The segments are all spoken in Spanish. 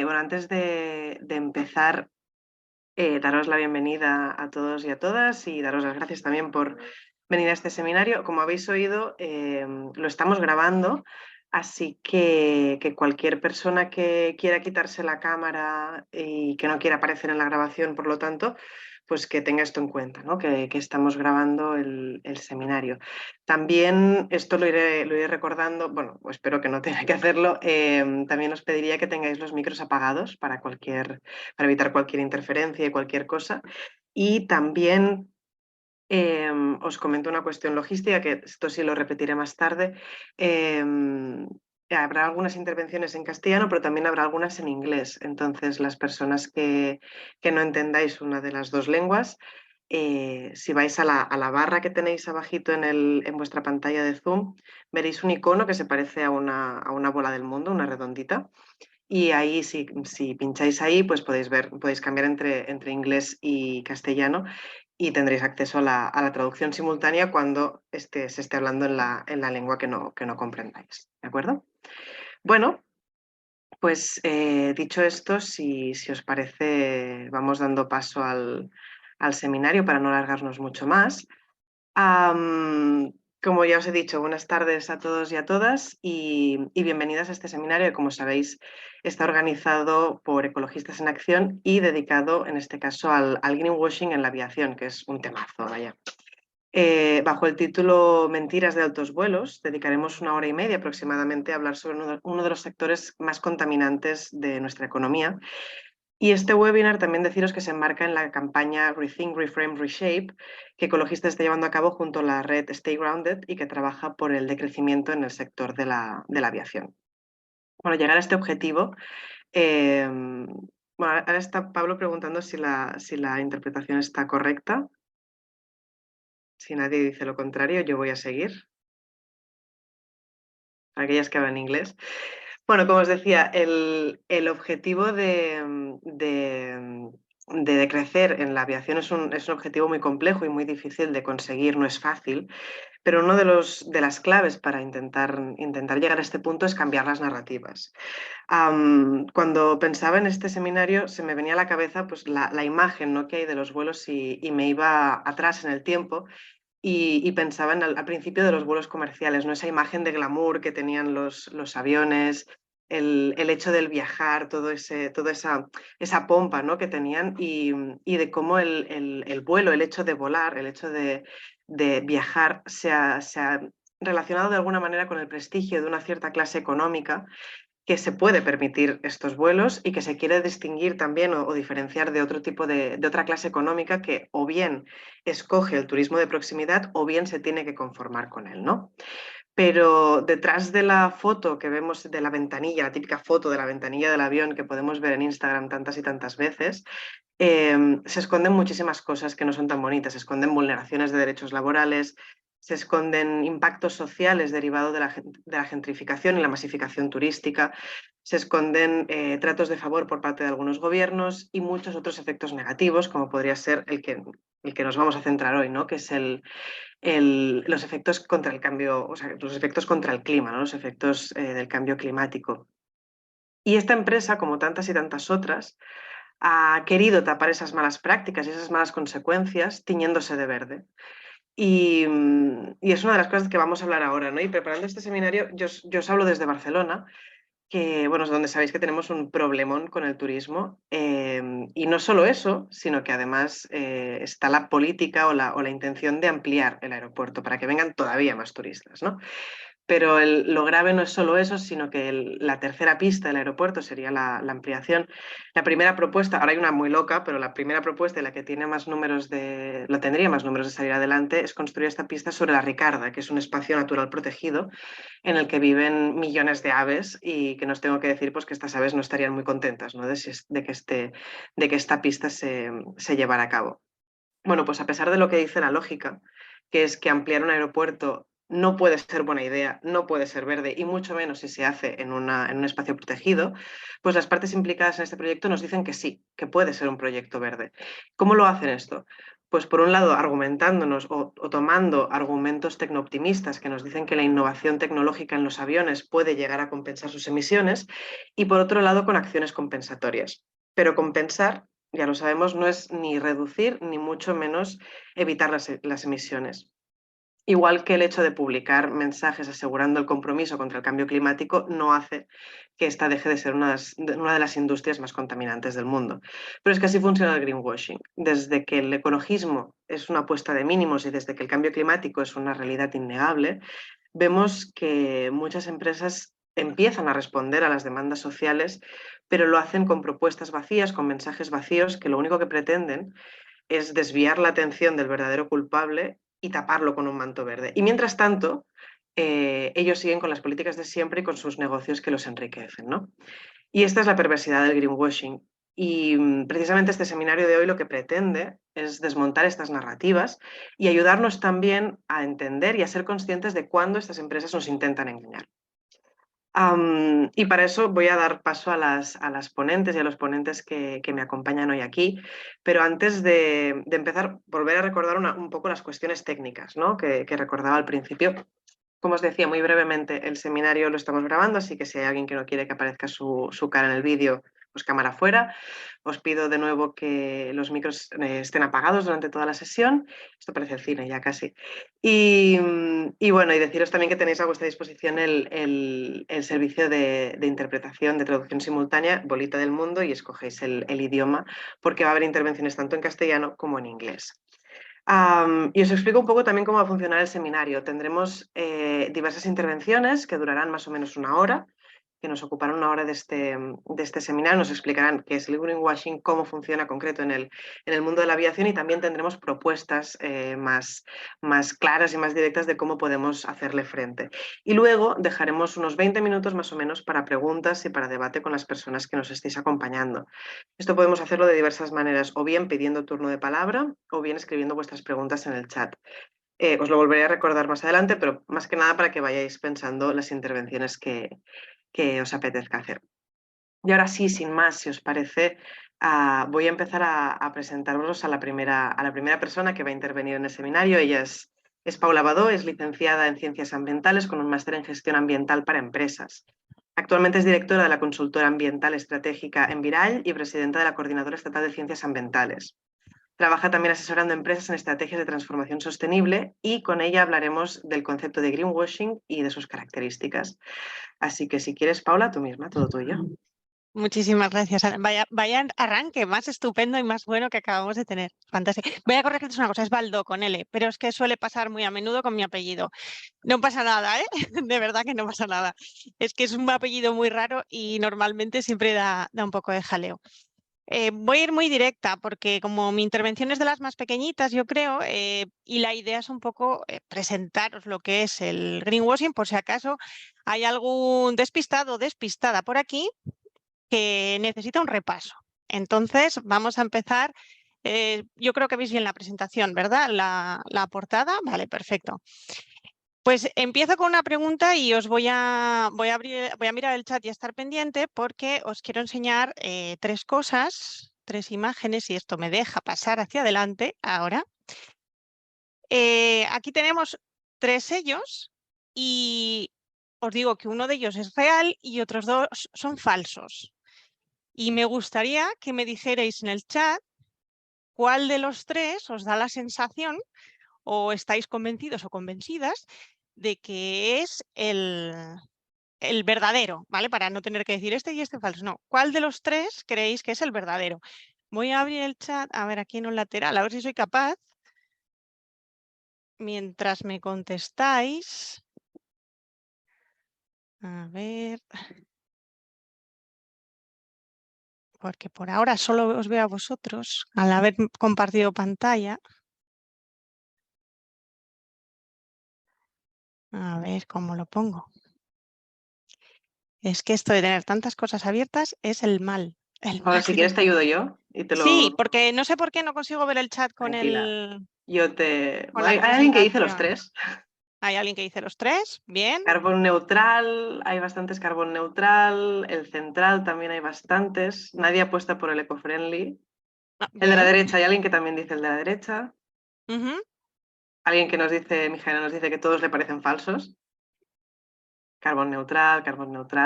Bueno, antes de empezar, daros la bienvenida a todos y a todas y daros las gracias también por venir a este seminario. Como habéis oído, lo estamos grabando, así que cualquier persona que quiera quitarse la cámara y que no quiera aparecer en la grabación, por lo tanto, pues que tenga esto en cuenta, ¿no? Que estamos grabando el seminario. También esto lo iré recordando, bueno, pues espero que no tenga que hacerlo. También os pediría que tengáis los micros apagados para evitar cualquier interferencia y cualquier cosa. Y también os comento una cuestión logística, que esto sí lo repetiré más tarde. Habrá algunas intervenciones en castellano, pero también habrá algunas en inglés. Entonces, las personas que no entendáis una de las dos lenguas, si vais a la barra que tenéis abajito en vuestra pantalla de Zoom, veréis un icono que se parece a una bola del mundo, una redondita. Y ahí, si pincháis ahí, pues podéis cambiar entre inglés y castellano y tendréis acceso a la traducción simultánea cuando se esté hablando en la lengua que no comprendáis. ¿De acuerdo? Bueno, pues dicho esto, si os parece, vamos dando paso al seminario para no alargarnos mucho más. Como ya os he dicho, buenas tardes a todos y a todas y bienvenidas a este seminario que, como sabéis, está organizado por Ecologistas en Acción y dedicado, en este caso, al greenwashing en la aviación, que es un temazo, vaya. Bajo el título Mentiras de altos vuelos, dedicaremos 1 hora y media aproximadamente a hablar sobre uno de los sectores más contaminantes de nuestra economía. Y este webinar también deciros que se enmarca en la campaña Rethink, Reframe, Reshape, que Ecologistas está llevando a cabo junto a la red Stay Grounded y que trabaja por el decrecimiento en el sector de la aviación. Bueno, llegar a este objetivo, bueno, ahora está Pablo preguntando si la interpretación está correcta. Si nadie dice lo contrario, yo voy a seguir. Para aquellas que hablan inglés. Bueno, como os decía, el objetivo de decrecer en la aviación es un objetivo muy complejo y muy difícil de conseguir, no es fácil, pero uno de las claves para intentar llegar a este punto es cambiar las narrativas. Cuando pensaba en este seminario se me venía a la cabeza pues, la imagen, ¿no?, que hay de los vuelos y me iba atrás en el tiempo y pensaba al principio de los vuelos comerciales, ¿no? Esa imagen de glamour que tenían los aviones, el hecho del viajar, toda esa pompa, ¿no?, que tenían y de cómo el vuelo, el hecho de volar, el hecho de viajar se ha relacionado de alguna manera con el prestigio de una cierta clase económica que se puede permitir estos vuelos y que se quiere distinguir también o diferenciar de otro tipo de otra clase económica que o bien escoge el turismo de proximidad o bien se tiene que conformar con él, ¿no? Pero detrás de la foto que vemos de la ventanilla, la típica foto de la ventanilla del avión que podemos ver en Instagram tantas y tantas veces, se esconden muchísimas cosas que no son tan bonitas. Se esconden vulneraciones de derechos laborales, se esconden impactos sociales derivados de la gentrificación y la masificación turística, se esconden tratos de favor por parte de algunos gobiernos y muchos otros efectos negativos, como podría ser el que nos vamos a centrar hoy, ¿no?, que es los efectos contra el cambio, o sea, los efectos contra el clima, ¿no?, los efectos del cambio climático. Y esta empresa, como tantas y tantas otras, ha querido tapar esas malas prácticas y esas malas consecuencias tiñéndose de verde. Y es una de las cosas que vamos a hablar ahora, ¿no? Y preparando este seminario, yo os hablo desde Barcelona, que, bueno, es donde sabéis que tenemos un problemón con el turismo. Y no solo eso, sino que además está la política o la intención de ampliar el aeropuerto para que vengan todavía más turistas, ¿no? Pero lo grave no es solo eso, sino que la tercera pista del aeropuerto sería la ampliación. La primera propuesta, ahora hay una muy loca, pero la primera propuesta y la que tiene tendría más números de salir adelante, es construir esta pista sobre la Ricarda, que es un espacio natural protegido en el que viven millones de aves y que nos tengo que decir pues, que estas aves no estarían muy contentas, ¿no?, de que esta pista se llevara a cabo. Bueno, pues a pesar de lo que dice la lógica, que es que ampliar un aeropuerto no puede ser buena idea, no puede ser verde, y mucho menos si se hace en un espacio protegido, pues las partes implicadas en este proyecto nos dicen que sí, que puede ser un proyecto verde. ¿Cómo lo hacen esto? Pues por un lado argumentándonos o tomando argumentos tecnooptimistas que nos dicen que la innovación tecnológica en los aviones puede llegar a compensar sus emisiones, y por otro lado con acciones compensatorias. Pero compensar, ya lo sabemos, no es ni reducir ni mucho menos evitar las emisiones. Igual que el hecho de publicar mensajes asegurando el compromiso contra el cambio climático no hace que esta deje de ser una de las industrias más contaminantes del mundo. Pero es que así funciona el greenwashing. Desde que el ecologismo es una apuesta de mínimos y desde que el cambio climático es una realidad innegable, vemos que muchas empresas empiezan a responder a las demandas sociales, pero lo hacen con propuestas vacías, con mensajes vacíos que lo único que pretenden es desviar la atención del verdadero culpable y taparlo con un manto verde. Y mientras tanto, ellos siguen con las políticas de siempre y con sus negocios que los enriquecen, ¿no? Y esta es la perversidad del greenwashing. Y precisamente este seminario de hoy lo que pretende es desmontar estas narrativas y ayudarnos también a entender y a ser conscientes de cuándo estas empresas nos intentan engañar. Y para eso voy a dar paso a las ponentes y a los ponentes que me acompañan hoy aquí, pero antes de empezar, volver a recordar un poco las cuestiones técnicas, ¿no? que recordaba al principio. Como os decía muy brevemente, el seminario lo estamos grabando, así que si hay alguien que no quiere que aparezca su cara en el vídeo, pues cámara fuera. Os pido de nuevo que los micros estén apagados durante toda la sesión. Esto parece el cine ya casi. Y bueno, y deciros también que tenéis a vuestra disposición el servicio de interpretación, de traducción simultánea, Bolita del Mundo, y escogéis el idioma, porque va a haber intervenciones tanto en castellano como en inglés. Y os explico un poco también cómo va a funcionar el seminario. Tendremos diversas intervenciones que durarán más o menos una hora, que nos ocuparán una hora de este seminario, nos explicarán qué es el greenwashing, cómo funciona concreto en el mundo de la aviación, y también tendremos propuestas más claras y más directas de cómo podemos hacerle frente. Y luego dejaremos unos 20 minutos más o menos para preguntas y para debate con las personas que nos estéis acompañando. Esto podemos hacerlo de diversas maneras, o bien pidiendo turno de palabra o bien escribiendo vuestras preguntas en el chat. Os lo volveré a recordar más adelante, pero más que nada para que vayáis pensando las intervenciones que os apetezca hacer. Y ahora sí, sin más, si os parece, voy a empezar a presentaros a la primera persona que va a intervenir en el seminario. Ella es Paula Badó, es licenciada en Ciencias Ambientales con un máster en Gestión Ambiental para Empresas. Actualmente es directora de la consultora ambiental estratégica Envirall y presidenta de la Coordinadora Estatal de Ciencias Ambientales. Trabaja también asesorando empresas en estrategias de transformación sostenible, y con ella hablaremos del concepto de greenwashing y de sus características. Así que si quieres, Paula, tú misma, todo tuyo. Muchísimas gracias, Ana. Vaya arranque más estupendo y más bueno que acabamos de tener. Fantástico. Voy a corregirte una cosa, es Baldó con L, pero es que suele pasar muy a menudo con mi apellido. No pasa nada, ¿eh? De verdad que no pasa nada. Es que es un apellido muy raro y normalmente siempre da un poco de jaleo. Voy a ir muy directa porque como mi intervención es de las más pequeñitas, yo creo, y la idea es un poco presentaros lo que es el greenwashing, por si acaso hay algún despistado o despistada por aquí que necesita un repaso. Entonces, vamos a empezar. Yo creo que veis bien la presentación, ¿verdad? La portada. Vale, perfecto. Pues empiezo con una pregunta y os voy a mirar el chat y a estar pendiente porque os quiero enseñar tres cosas, tres imágenes, y esto me deja pasar hacia adelante ahora. Aquí tenemos tres sellos y os digo que uno de ellos es real y otros dos son falsos. Y me gustaría que me dijerais en el chat cuál de los tres os da la sensación o estáis convencidos o convencidas de que es el verdadero, ¿vale? Para no tener que decir este y este falso. No, ¿cuál de los tres creéis que es el verdadero? Voy a abrir el chat, a ver, aquí en un lateral, a ver si soy capaz. Mientras me contestáis. A ver. Porque por ahora solo os veo a vosotros al haber compartido pantalla. A ver cómo lo pongo. Es que esto de tener tantas cosas abiertas es el mal. Ahora, si quieres, te ayudo yo y te Sí, lo... porque no sé por qué no consigo ver el chat con Tranquila. con la ¿Hay alguien que dice los presentación. tres? Hay alguien que dice los tres, bien. Carbón neutral, hay bastantes carbón neutral, el central también hay bastantes, nadie apuesta por el eco-friendly. Ah, El de la bien. derecha, hay alguien que también dice el de la derecha. Ujú. Alguien que nos dice, Mijaela nos dice que todos le parecen falsos. Carbón neutral,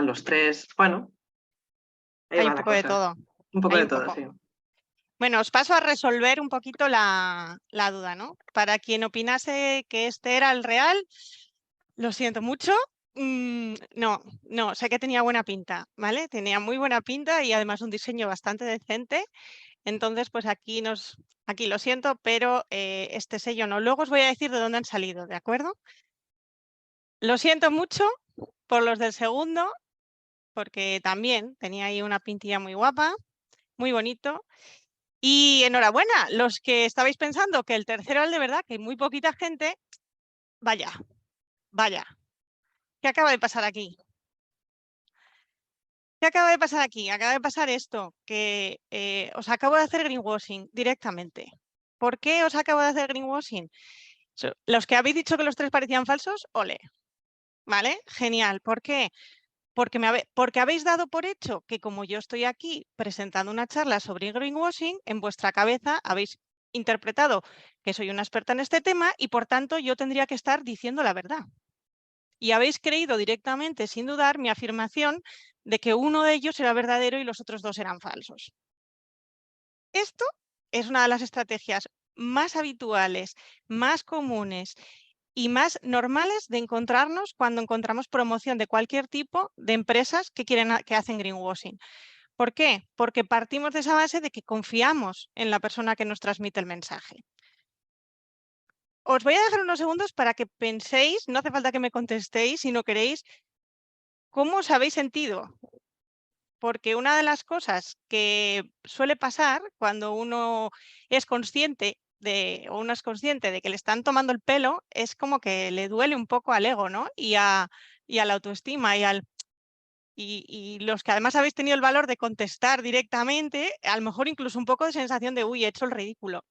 los tres. Bueno, ahí Hay va un la poco de cosa. todo. Un poco Hay de un todo, poco. sí. Bueno, os paso a resolver un poquito la duda, ¿no? Para quien opinase que este era el real, lo siento mucho. No, sé que tenía buena pinta, ¿vale? Tenía muy buena pinta y además un diseño bastante decente. Entonces, pues aquí lo siento, pero este sello no. Luego os voy a decir de dónde han salido, ¿de acuerdo? Lo siento mucho por los del segundo, porque también tenía ahí una pintilla muy guapa, muy bonito. Y enhorabuena, los que estabais pensando que el tercero era el de verdad, que hay muy poquita gente, vaya, vaya. ¿Qué acaba de pasar aquí? ¿Qué acaba de pasar aquí? Acaba de pasar esto, que os acabo de hacer greenwashing directamente. ¿Por qué os acabo de hacer greenwashing? Los que habéis dicho que los tres parecían falsos, ole, ¿vale? Genial. ¿Por qué? Porque habéis dado por hecho que como yo estoy aquí presentando una charla sobre greenwashing, en vuestra cabeza habéis interpretado que soy una experta en este tema y por tanto yo tendría que estar diciendo la verdad. Y habéis creído directamente, sin dudar, mi afirmación de que uno de ellos era verdadero y los otros dos eran falsos. Esto es una de las estrategias más habituales, más comunes y más normales de encontrarnos cuando encontramos promoción de cualquier tipo de empresas que hacen greenwashing. ¿Por qué? Porque partimos de esa base de que confiamos en la persona que nos transmite el mensaje. Os voy a dejar unos segundos para que penséis, no hace falta que me contestéis si no queréis, cómo os habéis sentido. Porque una de las cosas que suele pasar cuando uno es consciente o uno es consciente de que le están tomando el pelo, es como que le duele un poco al ego, ¿no? Y a la autoestima y los que además habéis tenido el valor de contestar directamente, a lo mejor incluso un poco de sensación de, uy, he hecho el ridículo.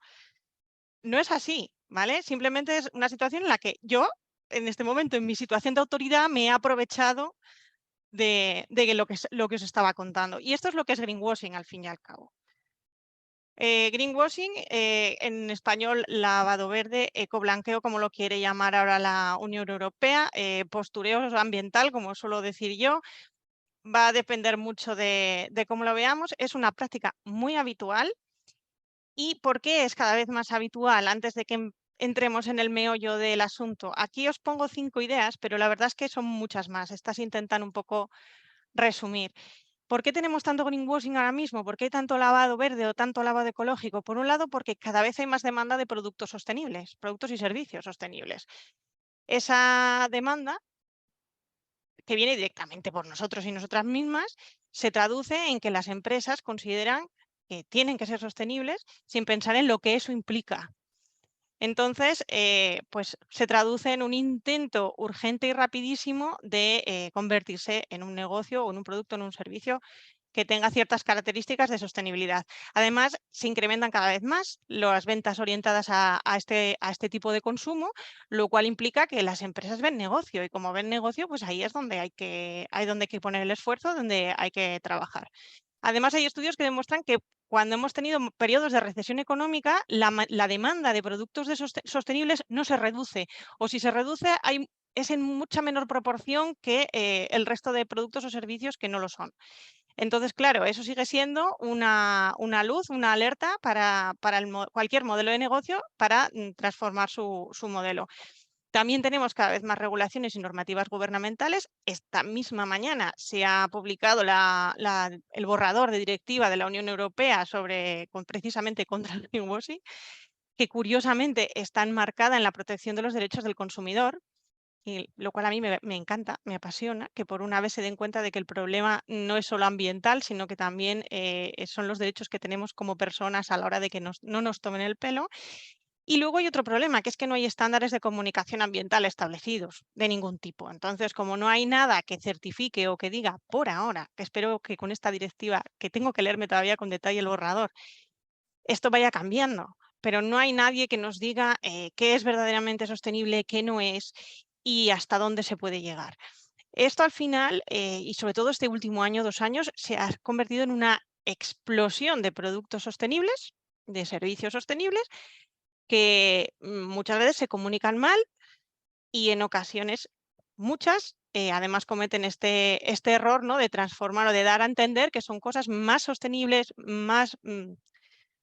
No es así, ¿vale? Simplemente es una situación en la que yo, en este momento, en mi situación de autoridad, me he aprovechado de lo que os estaba contando. Y esto es lo que es greenwashing, al fin y al cabo. Greenwashing, en español, lavado verde, ecoblanqueo, como lo quiere llamar ahora la Unión Europea, postureo ambiental, como suelo decir yo, va a depender mucho de cómo lo veamos. Es una práctica muy habitual. ¿Y por qué es cada vez más habitual? Antes de que entremos en el meollo del asunto. Aquí os pongo 5 ideas, pero la verdad es que son muchas más. Estas intentan un poco resumir. ¿Por qué tenemos tanto greenwashing ahora mismo? ¿Por qué hay tanto lavado verde o tanto lavado ecológico? Por un lado, porque cada vez hay más demanda de productos sostenibles, productos y servicios sostenibles. Esa demanda, que viene directamente por nosotros y nosotras mismas, se traduce en que las empresas consideran que tienen que ser sostenibles sin pensar en lo que eso implica. Entonces, pues se traduce en un intento urgente y rapidísimo de convertirse en un negocio o en un producto, en un servicio que tenga ciertas características de sostenibilidad. Además, se incrementan cada vez más las ventas orientadas a este tipo de consumo, lo cual implica que las empresas ven negocio y como ven negocio, pues ahí es donde hay que poner el esfuerzo, donde hay que trabajar. Además, hay estudios que demuestran que cuando hemos tenido periodos de recesión económica, la demanda de productos sostenibles no se reduce, o si se reduce, es en mucha menor proporción que el resto de productos o servicios que no lo son. Entonces, claro, eso sigue siendo una luz, una alerta para cualquier modelo de negocio para transformar su modelo. También tenemos cada vez más regulaciones y normativas gubernamentales. Esta misma mañana se ha publicado el borrador de directiva de la Unión Europea precisamente contra el greenwashing, que curiosamente está enmarcada en la protección de los derechos del consumidor, y lo cual a mí me encanta, me apasiona, que por una vez se den cuenta de que el problema no es solo ambiental, sino que también son los derechos que tenemos como personas a la hora de que no nos tomen el pelo. Y luego hay otro problema, que es que no hay estándares de comunicación ambiental establecidos de ningún tipo. Entonces, como no hay nada que certifique o que diga por ahora, que espero que con esta directiva, que tengo que leerme todavía con detalle el borrador, esto vaya cambiando, pero no hay nadie que nos diga qué es verdaderamente sostenible, qué no es y hasta dónde se puede llegar. Esto al final, y sobre todo este último año, 2 años, se ha convertido en una explosión de productos sostenibles, de servicios sostenibles, que muchas veces se comunican mal y en ocasiones muchas además cometen este error, ¿no?, de transformar o de dar a entender que son cosas más sostenibles, más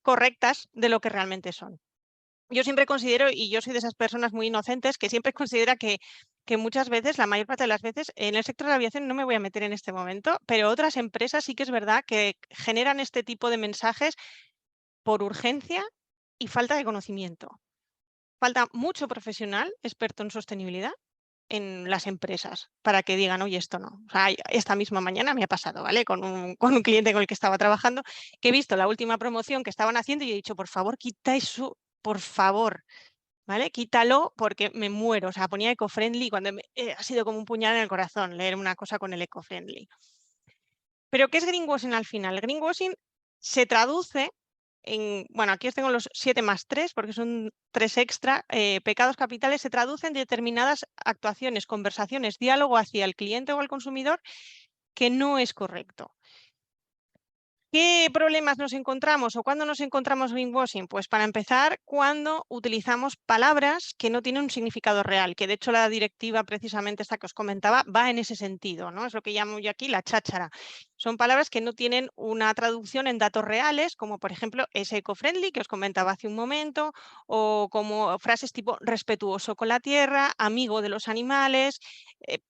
correctas de lo que realmente son. Yo siempre considero, y yo soy de esas personas muy inocentes, que siempre considera que muchas veces, la mayor parte de las veces, en el sector de la aviación no me voy a meter en este momento, pero otras empresas sí que es verdad que generan este tipo de mensajes por urgencia y falta de conocimiento. Falta mucho profesional experto en sostenibilidad en las empresas para que digan, oye, esto no. O sea, esta misma mañana me ha pasado, ¿vale? Con un cliente con el que estaba trabajando, que he visto la última promoción que estaban haciendo y he dicho, por favor, quita eso, por favor, ¿vale? Quítalo porque me muero. O sea, ponía eco-friendly cuando ha sido como un puñal en el corazón leer una cosa con el eco-friendly. Pero ¿qué es greenwashing al final? El greenwashing se traduce en, bueno, aquí os tengo los 7 más 3 porque son 3 extra, pecados capitales se traducen en determinadas actuaciones, conversaciones, diálogo hacia el cliente o el consumidor que no es correcto. ¿Qué problemas nos encontramos o cuándo nos encontramos greenwashing? Pues para empezar, cuando utilizamos palabras que no tienen un significado real, que de hecho la directiva precisamente esta que os comentaba va en ese sentido, ¿no? Es lo que llamo yo aquí la cháchara. Son palabras que no tienen una traducción en datos reales, como por ejemplo ese eco-friendly que os comentaba hace un momento, o como frases tipo respetuoso con la tierra, amigo de los animales,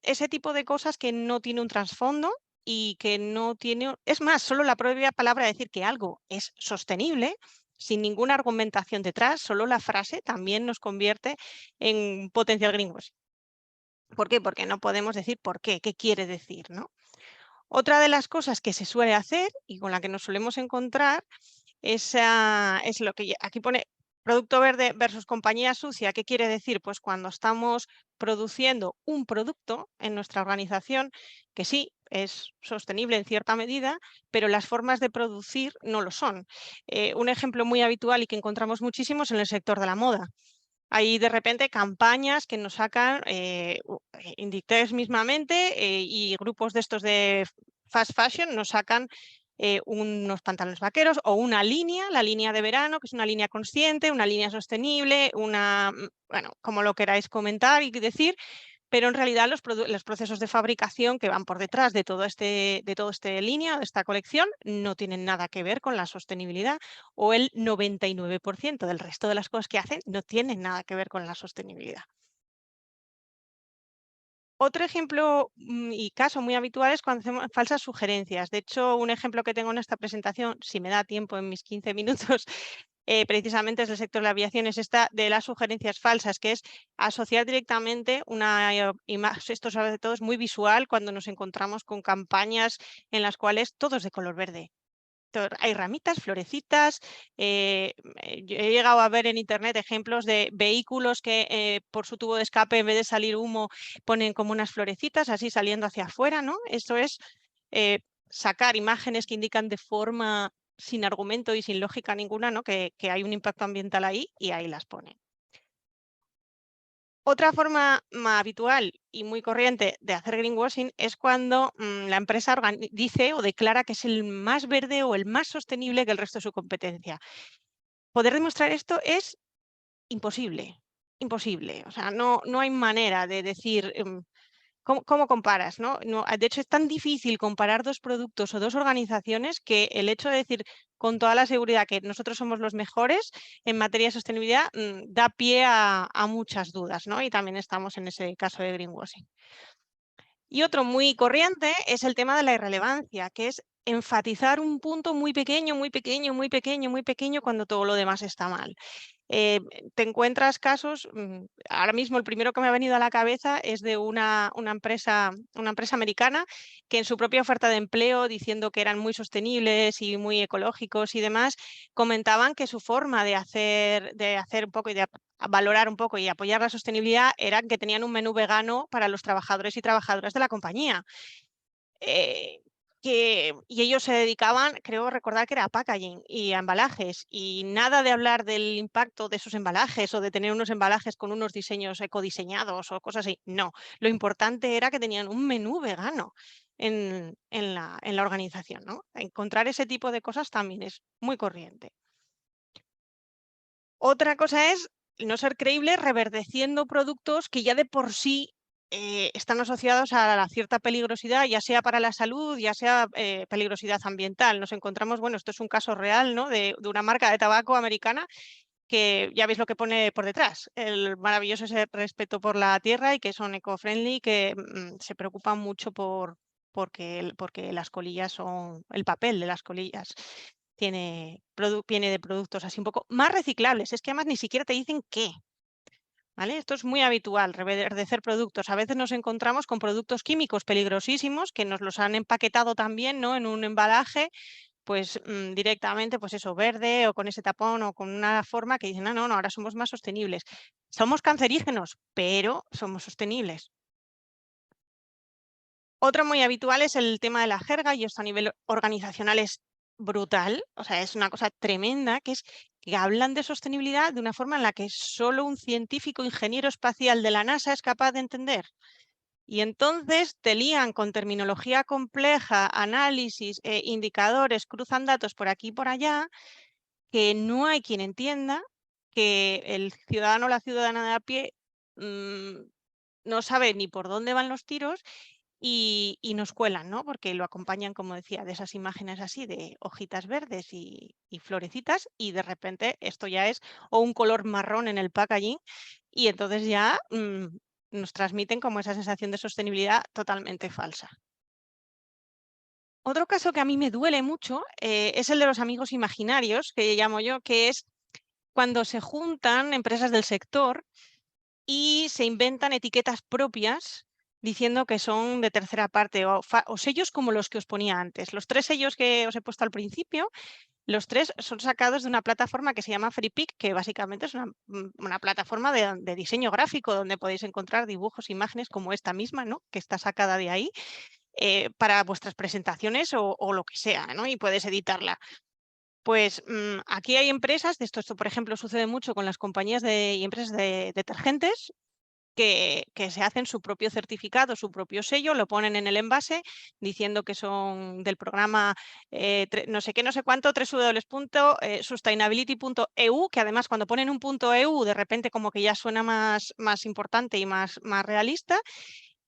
ese tipo de cosas que no tiene un trasfondo y que no tiene, es más, solo la propia palabra decir que algo es sostenible, sin ninguna argumentación detrás, solo la frase también nos convierte en potencial greenwashing. ¿Por qué? Porque no podemos decir por qué quiere decir, ¿no? Otra de las cosas que se suele hacer y con la que nos solemos encontrar es lo que aquí pone producto verde versus compañía sucia. ¿Qué quiere decir? Pues cuando estamos produciendo un producto en nuestra organización que sí es sostenible en cierta medida, pero las formas de producir no lo son. Un ejemplo muy habitual y que encontramos muchísimos en el sector de la moda. Hay de repente campañas que nos sacan Inditex mismamente y grupos de estos de fast fashion nos sacan unos pantalones vaqueros o una línea, la línea de verano, que es una línea consciente, una línea sostenible, bueno, como lo queráis comentar y decir, pero en realidad los procesos de fabricación que van por detrás de todo este línea, de esta colección, no tienen nada que ver con la sostenibilidad o el 99% del resto de las cosas que hacen no tienen nada que ver con la sostenibilidad. Otro ejemplo y caso muy habitual es cuando hacemos falsas sugerencias. De hecho, un ejemplo que tengo en esta presentación, si me da tiempo en mis 15 minutos, precisamente es del sector de la aviación, es esta de las sugerencias falsas, que es asociar directamente una imagen. Esto sobre todo es muy visual cuando nos encontramos con campañas en las cuales todo es de color verde. Hay ramitas, florecitas. Yo he llegado a ver en internet ejemplos de vehículos que por su tubo de escape, en vez de salir humo, ponen como unas florecitas así saliendo hacia afuera, ¿no? Esto es sacar imágenes que indican de forma sin argumento y sin lógica ninguna, ¿no? Que hay un impacto ambiental ahí y ahí las ponen. Otra forma más habitual y muy corriente de hacer greenwashing es cuando la empresa dice o declara que es el más verde o el más sostenible que el resto de su competencia. Poder demostrar esto es imposible, imposible. O sea, no hay manera de decir ¿cómo comparas, no? De hecho, es tan difícil comparar dos productos o dos organizaciones que el hecho de decir con toda la seguridad que nosotros somos los mejores en materia de sostenibilidad da pie a muchas dudas, ¿no? Y también estamos en ese caso de greenwashing. Y otro muy corriente es el tema de la irrelevancia, que es enfatizar un punto muy pequeño, muy pequeño, muy pequeño, muy pequeño cuando todo lo demás está mal. Te encuentras casos, ahora mismo el primero que me ha venido a la cabeza es de una empresa americana que en su propia oferta de empleo, diciendo que eran muy sostenibles y muy ecológicos y demás, comentaban que su forma de hacer un poco y de valorar un poco y apoyar la sostenibilidad era que tenían un menú vegano para los trabajadores y trabajadoras de la compañía. Y ellos se dedicaban, creo recordar que era a packaging y a embalajes, y nada de hablar del impacto de esos embalajes o de tener unos embalajes con unos diseños ecodiseñados o cosas así. No, lo importante era que tenían un menú vegano en la organización, ¿no? Encontrar ese tipo de cosas también es muy corriente. Otra cosa es no ser creíble reverdeciendo productos que ya de por sí están asociados a la cierta peligrosidad, ya sea para la salud, ya sea peligrosidad ambiental. Nos encontramos, bueno, esto es un caso real, ¿no? de una marca de tabaco americana que ya veis lo que pone por detrás, el maravilloso ese respeto por la tierra y que son eco-friendly, que se preocupan mucho porque las colillas son, el papel de las colillas viene de productos así un poco más reciclables, es que además ni siquiera te dicen qué. ¿Vale? Esto es muy habitual, reverdecer productos. A veces nos encontramos con productos químicos peligrosísimos que nos los han empaquetado también, ¿no? En un embalaje, pues directamente, pues eso, verde o con ese tapón o con una forma que dicen, no, no, no, ahora somos más sostenibles. Somos cancerígenos, pero somos sostenibles. Otro muy habitual es el tema de la jerga, y esto a nivel organizacional es brutal, o sea, es una cosa tremenda, que es que hablan de sostenibilidad de una forma en la que solo un científico ingeniero espacial de la NASA es capaz de entender. Y entonces te lían con terminología compleja, análisis, indicadores, cruzan datos por aquí y por allá, que no hay quien entienda, que el ciudadano o la ciudadana de a pie no sabe ni por dónde van los tiros y nos cuelan, ¿no? Porque lo acompañan, como decía, de esas imágenes así de hojitas verdes y florecitas, y de repente esto ya es o un color marrón en el packaging, y entonces ya nos transmiten como esa sensación de sostenibilidad totalmente falsa. Otro caso que a mí me duele mucho es el de los amigos imaginarios, que llamo yo, que es cuando se juntan empresas del sector y se inventan etiquetas propias diciendo que son de tercera parte o sellos como los que os ponía antes. Los 3 sellos que os he puesto al principio, los 3 son sacados de una plataforma que se llama FreePic, que básicamente es una plataforma de diseño gráfico donde podéis encontrar dibujos, imágenes como esta misma, ¿no? Que está sacada de ahí para vuestras presentaciones o lo que sea, ¿no? Y puedes editarla. Pues aquí hay empresas, esto por ejemplo sucede mucho con las compañías y empresas de detergentes, que se hacen su propio certificado, su propio sello, lo ponen en el envase diciendo que son del programa no sé qué, no sé cuánto, www.sustainability.eu, que además cuando ponen un .eu de repente como que ya suena más importante y más realista,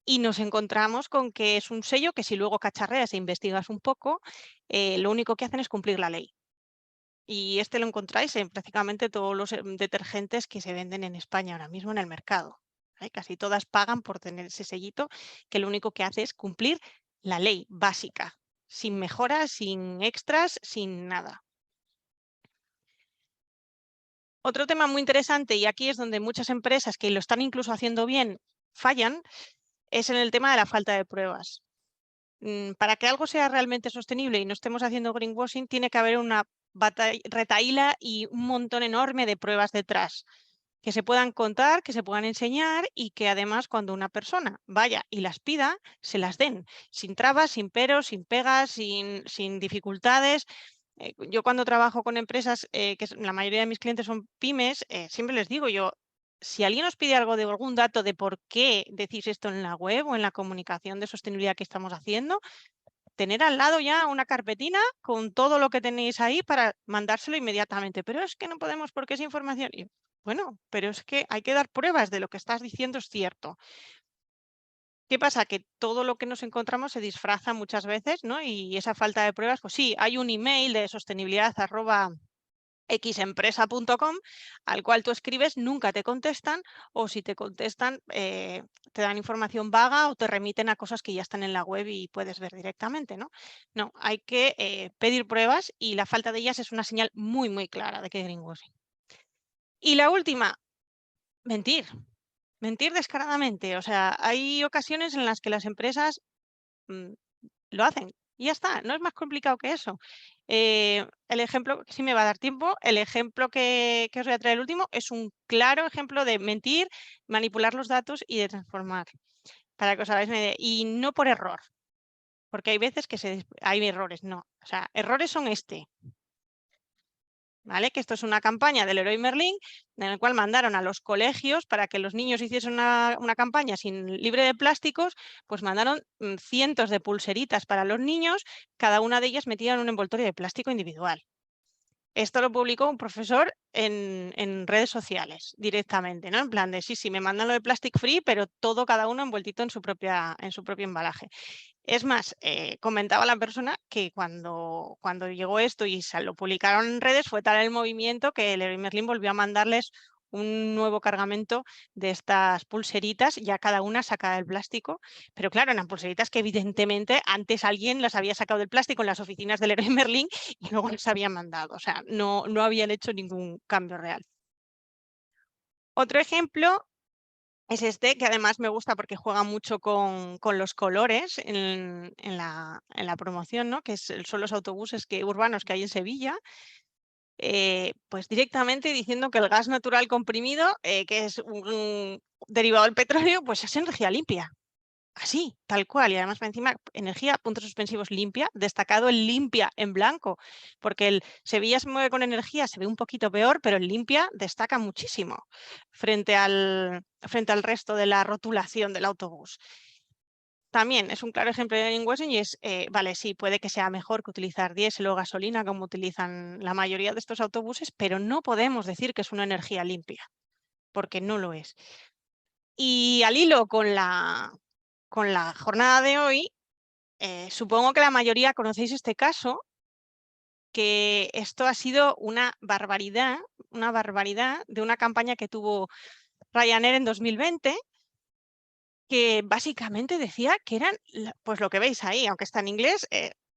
y nos encontramos con que es un sello que si luego cacharreas e investigas un poco, lo único que hacen es cumplir la ley. Y este lo encontráis en prácticamente todos los detergentes que se venden en España ahora mismo en el mercado. Casi todas pagan por tener ese sellito, que lo único que hace es cumplir la ley básica, sin mejoras, sin extras, sin nada. Otro tema muy interesante, y aquí es donde muchas empresas que lo están incluso haciendo bien fallan, es en el tema de la falta de pruebas. Para que algo sea realmente sostenible y no estemos haciendo greenwashing, tiene que haber una retahíla y un montón enorme de pruebas detrás, que se puedan contar, que se puedan enseñar, y que además cuando una persona vaya y las pida, se las den, sin trabas, sin peros, sin pegas, sin dificultades. Yo cuando trabajo con empresas, la mayoría de mis clientes son pymes, siempre les digo yo, si alguien os pide algo de algún dato de por qué decís esto en la web o en la comunicación de sostenibilidad que estamos haciendo, tener al lado ya una carpetina con todo lo que tenéis ahí para mandárselo inmediatamente. Pero es que no podemos porque es información. Y, bueno, pero es que hay que dar pruebas de lo que estás diciendo es cierto. ¿Qué pasa? Que todo lo que nos encontramos se disfraza muchas veces, ¿no? Y esa falta de pruebas, pues sí, hay un email de sostenibilidad@xempresa.com al cual tú escribes, nunca te contestan, o si te contestan, te dan información vaga o te remiten a cosas que ya están en la web y puedes ver directamente, ¿no? No, hay que pedir pruebas, y la falta de ellas es una señal muy, muy clara de que hay greenwashing. Y la última, mentir. Mentir descaradamente. O sea, hay ocasiones en las que las empresas lo hacen y ya está, no es más complicado que eso. El ejemplo, si me va a dar tiempo, el ejemplo que os voy a traer el último es un claro ejemplo de mentir, manipular los datos y de transformar, para que os hagáis una idea. Y no por error, porque hay veces que hay errores, no. O sea, errores son ¿vale? Que esto es una campaña del Leroy Merlin, en el cual mandaron a los colegios para que los niños hiciesen una campaña libre de plásticos, pues mandaron cientos de pulseritas para los niños, cada una de ellas metida en un envoltorio de plástico individual. Esto lo publicó un profesor en redes sociales directamente, ¿no? En plan de, sí, me mandan lo de Plastic Free, pero todo cada uno envueltito en su propio embalaje. Es más, comentaba la persona que cuando llegó esto y lo publicaron en redes, fue tal el movimiento que Leroy Merlin volvió a mandarles un nuevo cargamento de estas pulseritas, ya cada una sacada del plástico, pero claro, eran pulseritas que evidentemente antes alguien las había sacado del plástico en las oficinas de Leroy Merlin y luego les habían mandado, o sea, no habían hecho ningún cambio real. Otro ejemplo es este, que además me gusta porque juega mucho con los colores en la promoción, ¿no? Que son los autobuses urbanos que hay en Sevilla, pues directamente diciendo que el gas natural comprimido, que es un derivado del petróleo, pues es energía limpia. Así, tal cual. Y además, encima, energía, puntos suspensivos limpia, destacado el limpia en blanco, porque el Sevilla se mueve con energía, se ve un poquito peor, pero el limpia destaca muchísimo frente al resto de la rotulación del autobús. También es un claro ejemplo de greenwashing y es, vale, sí, puede que sea mejor que utilizar diésel o gasolina como utilizan la mayoría de estos autobuses, pero no podemos decir que es una energía limpia, porque no lo es. Y al hilo con la jornada de hoy, supongo que la mayoría conocéis este caso, que esto ha sido una barbaridad de una campaña que tuvo Ryanair en 2020, que básicamente decía que eran, pues lo que veis ahí, aunque está en inglés,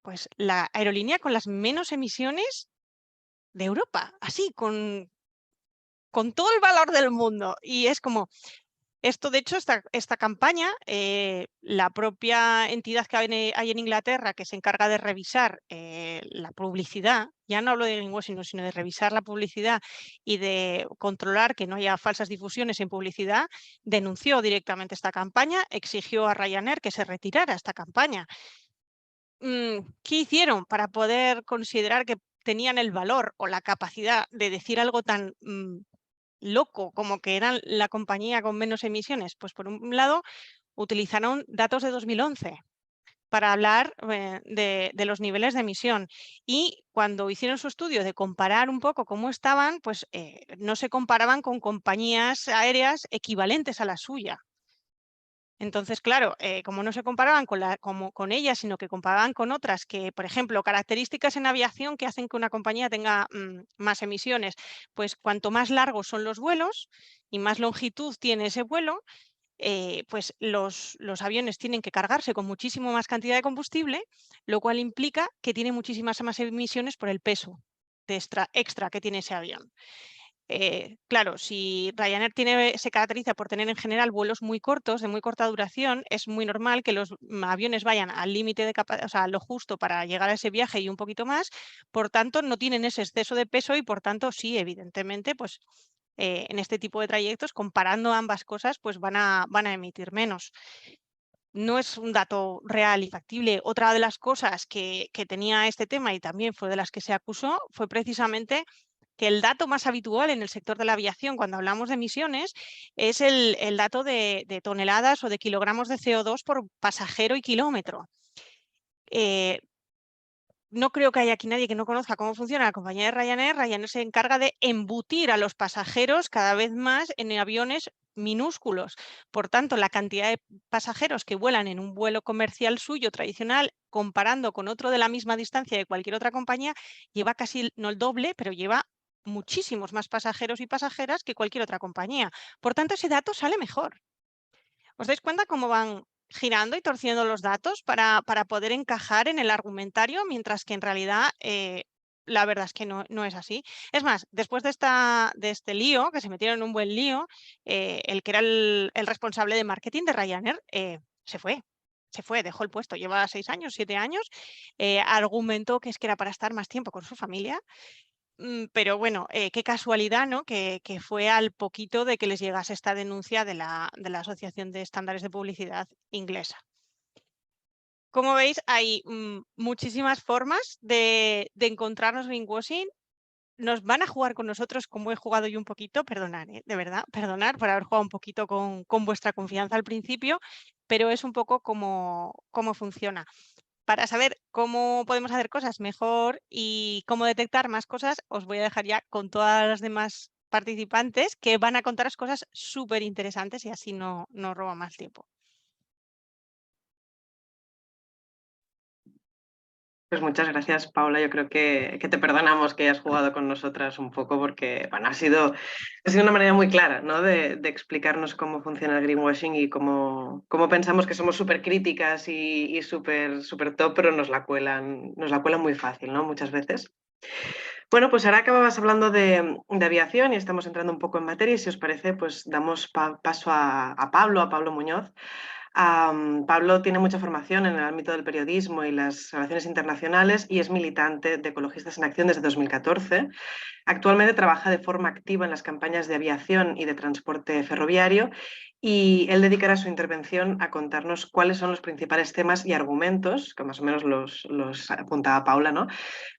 pues la aerolínea con las menos emisiones de Europa, así, con todo el valor del mundo. Y es como, esto, de hecho, esta campaña, la propia entidad que hay en Inglaterra que se encarga de revisar la publicidad, ya no hablo de greenwashing, sino de revisar la publicidad y de controlar que no haya falsas difusiones en publicidad, denunció directamente esta campaña, exigió a Ryanair que se retirara esta campaña. ¿Qué hicieron para poder considerar que tenían el valor o la capacidad de decir algo tan loco como que eran la compañía con menos emisiones? Pues por un lado utilizaron datos de 2011 para hablar de los niveles de emisión, y cuando hicieron su estudio de comparar un poco cómo estaban, pues no se comparaban con compañías aéreas equivalentes a la suya. Entonces, claro, como no se comparaban con ellas, sino que comparaban con otras que, por ejemplo, características en aviación que hacen que una compañía tenga más emisiones, pues cuanto más largos son los vuelos y más longitud tiene ese vuelo, pues los aviones tienen que cargarse con muchísimo más cantidad de combustible, lo cual implica que tiene muchísimas más emisiones por el peso de extra que tiene ese avión. Claro, si Ryanair se caracteriza por tener en general vuelos muy cortos, de muy corta duración, es muy normal que los aviones vayan al límite de capacidad, o sea, lo justo para llegar a ese viaje y un poquito más, por tanto no tienen ese exceso de peso y por tanto sí, evidentemente, pues en este tipo de trayectos, comparando ambas cosas, pues van a emitir menos. No es un dato real y factible. Otra de las cosas que tenía este tema, y también fue de las que se acusó, fue precisamente que el dato más habitual en el sector de la aviación cuando hablamos de emisiones es el dato de toneladas o de kilogramos de CO2 por pasajero y kilómetro. No creo que haya aquí nadie que no conozca cómo funciona la compañía de Ryanair. Ryanair se encarga de embutir a los pasajeros cada vez más en aviones minúsculos. Por tanto, la cantidad de pasajeros que vuelan en un vuelo comercial suyo tradicional, comparando con otro de la misma distancia de cualquier otra compañía, lleva casi, no el doble, pero lleva muchísimos más pasajeros y pasajeras que cualquier otra compañía. Por tanto, ese dato sale mejor. ¿Os dais cuenta cómo van girando y torciendo los datos para poder encajar en el argumentario, mientras que en realidad la verdad es que no es así? Es más, después de este lío, que se metieron en un buen lío, el que era el responsable de marketing de Ryanair se fue, dejó el puesto, lleva 6 años, 7 años, argumentó que es que era para estar más tiempo con su familia. Pero bueno, qué casualidad, ¿no? Que fue al poquito de que les llegase esta denuncia de la Asociación de Estándares de Publicidad inglesa. Como veis, hay muchísimas formas de encontrarnos greenwashing. Nos van a jugar con nosotros como he jugado yo un poquito, perdonad, de verdad, perdonar por haber jugado un poquito con vuestra confianza al principio, pero es un poco como funciona. para saber cómo podemos hacer cosas mejor y cómo detectar más cosas, os voy a dejar ya con todas las demás participantes que van a contaros cosas súper interesantes y así no roba más tiempo. Pues muchas gracias, Paula. Yo creo que te perdonamos que hayas jugado con nosotras un poco porque bueno, ha sido una manera muy clara, ¿no? de explicarnos cómo funciona el greenwashing y cómo pensamos que somos súper críticas y súper top, pero nos la cuelan muy fácil, ¿no? Muchas veces. Bueno, pues ahora acababas hablando de aviación y estamos entrando un poco en materia y si os parece, pues damos paso a Pablo Muñoz. Pablo tiene mucha formación en el ámbito del periodismo y las relaciones internacionales y es militante de Ecologistas en Acción desde 2014. Actualmente trabaja de forma activa en las campañas de aviación y de transporte ferroviario y él dedicará su intervención a contarnos cuáles son los principales temas y argumentos, que más o menos los apuntaba Paula, ¿no?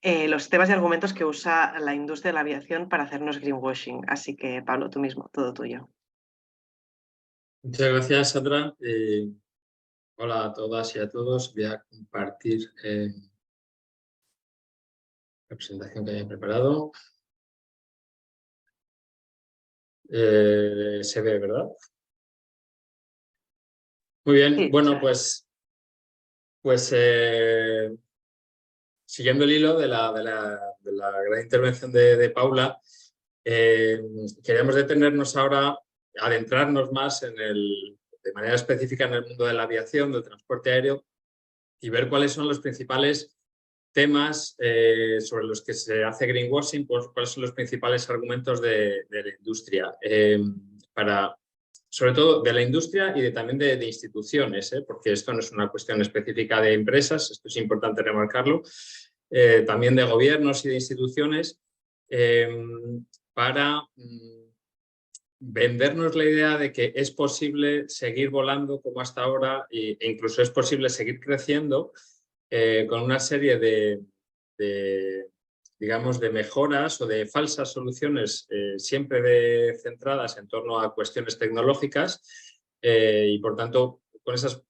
Los temas y argumentos que usa la industria de la aviación para hacernos greenwashing. Así que, Pablo, tú mismo, todo tuyo. Muchas gracias, Sandra. Hola a todas y a todos. Voy a compartir la presentación que había preparado. Se ve, ¿verdad? Muy bien. Sí, Bueno, pues siguiendo el hilo de la gran intervención de Paula, queríamos detenernos ahora, adentrarnos más de manera específica en el mundo de la aviación, del transporte aéreo y ver cuáles son los principales temas sobre los que se hace greenwashing, pues, cuáles son los principales argumentos de la industria, sobre todo de la industria y también de instituciones, porque esto no es una cuestión específica de empresas, esto es importante remarcarlo, también de gobiernos y de instituciones, para vendernos la idea de que es posible seguir volando como hasta ahora e incluso es posible seguir creciendo con una serie digamos, de mejoras o de falsas soluciones siempre centradas en torno a cuestiones tecnológicas y, por tanto, con esas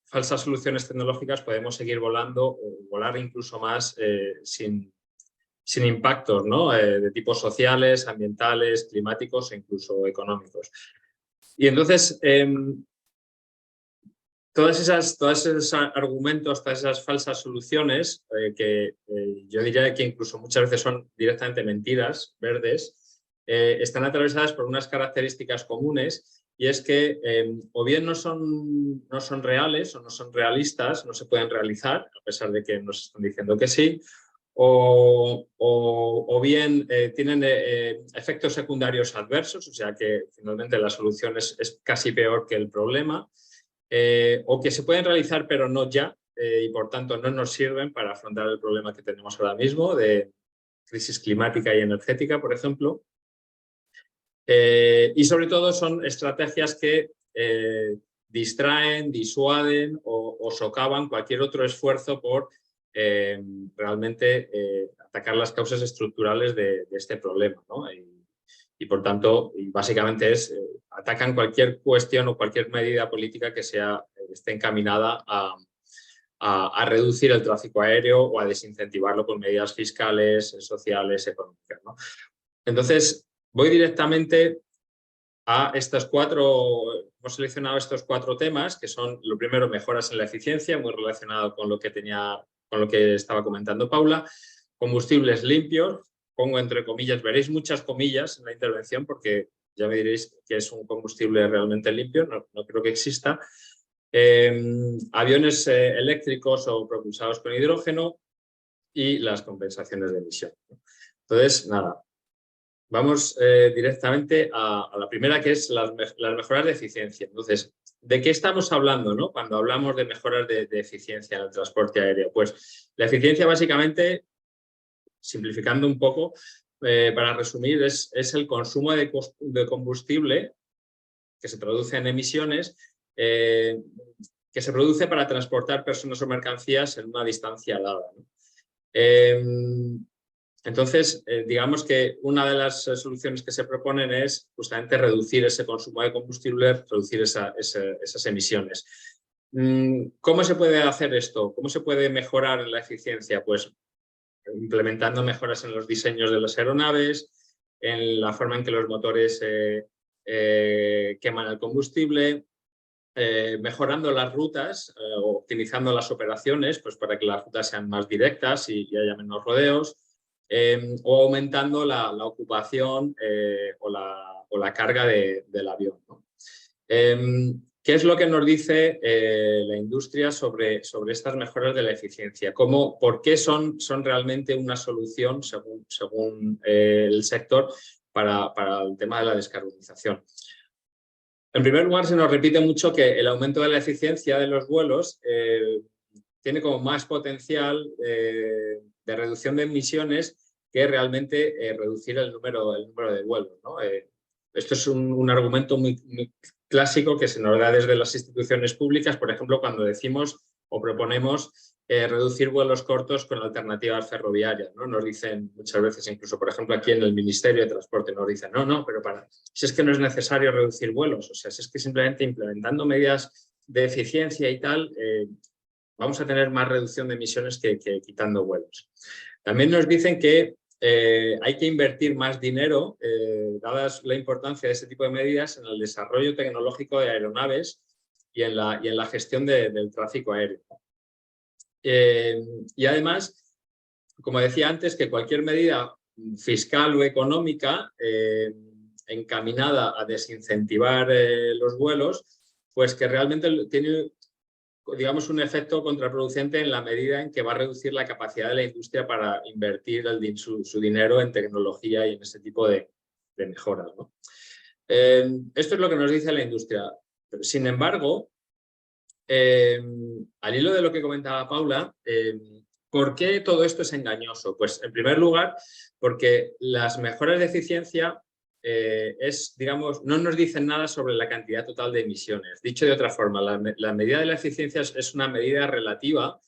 falsas soluciones tecnológicas podemos seguir volando o volar incluso más sin impactos, ¿no? De tipos sociales, ambientales, climáticos e incluso económicos. Y entonces, todos esos argumentos, todas esas falsas soluciones, que yo diría que incluso muchas veces son directamente mentiras verdes, están atravesadas por unas características comunes y es que o bien no son reales o no son realistas, no se pueden realizar, a pesar de que nos están diciendo que sí, o bien tienen efectos secundarios adversos, o sea que finalmente la solución es casi peor que el problema, o que se pueden realizar pero no ya, y por tanto no nos sirven para afrontar el problema que tenemos ahora mismo de crisis climática y energética, por ejemplo. Y sobre todo son estrategias que distraen, disuaden o socavan cualquier otro esfuerzo por realmente atacar las causas estructurales de este problema, ¿no? Y por tanto, básicamente atacan cualquier cuestión o cualquier medida política que esté encaminada a reducir el tráfico aéreo o a desincentivarlo con medidas fiscales, sociales, económicas, ¿no? Entonces, voy directamente a hemos seleccionado estos 4 temas, que son, lo primero, mejoras en la eficiencia, muy relacionado con lo que estaba comentando Paula, combustibles limpios, pongo entre comillas, veréis muchas comillas en la intervención porque ya me diréis que es un combustible realmente limpio, no creo que exista, aviones eléctricos o propulsados con hidrógeno y las compensaciones de emisión. Entonces, nada, vamos directamente a la primera, que es las mejoras de eficiencia. Entonces, ¿de qué estamos hablando, ¿no? Cuando hablamos de mejoras de eficiencia en el transporte aéreo? Pues la eficiencia, básicamente, simplificando un poco, para resumir, es el consumo de combustible que se traduce en emisiones, que se produce para transportar personas o mercancías en una distancia dada, ¿no? Entonces, digamos que una de las soluciones que se proponen es justamente reducir ese consumo de combustible, reducir esas emisiones. ¿Cómo se puede hacer esto? ¿Cómo se puede mejorar la eficiencia? Pues implementando mejoras en los diseños de las aeronaves, en la forma en que los motores queman el combustible, mejorando las rutas, optimizando las operaciones pues para que las rutas sean más directas y haya menos rodeos, o aumentando la ocupación o la carga del avión, ¿no? ¿Qué es lo que nos dice la industria sobre estas mejoras de la eficiencia? ¿Por qué son realmente una solución, según el sector, para el tema de la descarbonización? En primer lugar, se nos repite mucho que el aumento de la eficiencia de los vuelos tiene como más potencial de reducción de emisiones que realmente reducir el número de vuelos, ¿no? Esto es un argumento muy clásico que se nos da desde las instituciones públicas, por ejemplo, cuando decimos o proponemos reducir vuelos cortos con alternativas ferroviarias, ¿no? Nos dicen muchas veces, incluso por ejemplo aquí en el Ministerio de Transporte, nos dicen no, pero si es que no es necesario reducir vuelos, o sea, si es que simplemente implementando medidas de eficiencia y tal, vamos a tener más reducción de emisiones que quitando vuelos. También nos dicen que hay que invertir más dinero, dada la importancia de este tipo de medidas, en el desarrollo tecnológico de aeronaves y en la gestión del tráfico aéreo. Y además, como decía antes, que cualquier medida fiscal o económica encaminada a desincentivar los vuelos, pues que realmente tiene, digamos, un efecto contraproducente en la medida en que va a reducir la capacidad de la industria para invertir su dinero en tecnología y en este tipo de mejoras, ¿no? Esto es lo que nos dice la industria. Sin embargo, al hilo de lo que comentaba Paula, ¿por qué todo esto es engañoso? Pues en primer lugar, porque las mejoras de eficiencia digamos, no nos dicen nada sobre la cantidad total de emisiones. Dicho de otra forma, la medida de la eficiencia es una medida relativa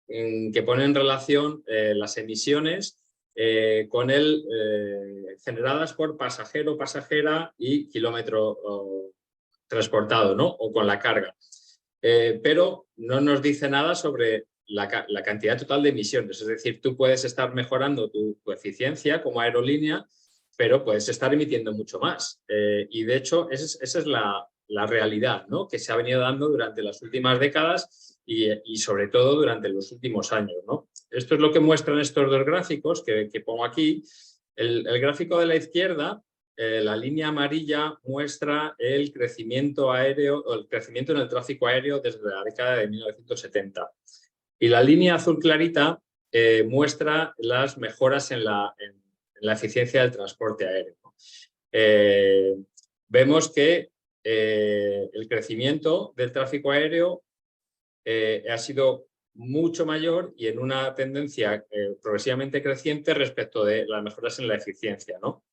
que pone en relación las emisiones generadas por pasajero, pasajera y kilómetro transportado, ¿no? O con la carga. Pero no nos dice nada sobre la cantidad total de emisiones. Es decir, tú puedes estar mejorando tu eficiencia como aerolínea, pero puedes estar emitiendo mucho más. Y de hecho, esa es la realidad, ¿no? Que se ha venido dando durante las últimas décadas y sobre todo durante los últimos años, ¿no? Esto es lo que muestran estos dos gráficos que pongo aquí. El gráfico de la izquierda, la línea amarilla muestra el crecimiento aéreo o el crecimiento en el tráfico aéreo desde la década de 1970. Y la línea azul clarita muestra las mejoras en la eficiencia del transporte aéreo. Vemos que el crecimiento del tráfico aéreo ha sido mucho mayor y en una tendencia progresivamente creciente respecto de las mejoras en la eficiencia, ¿no?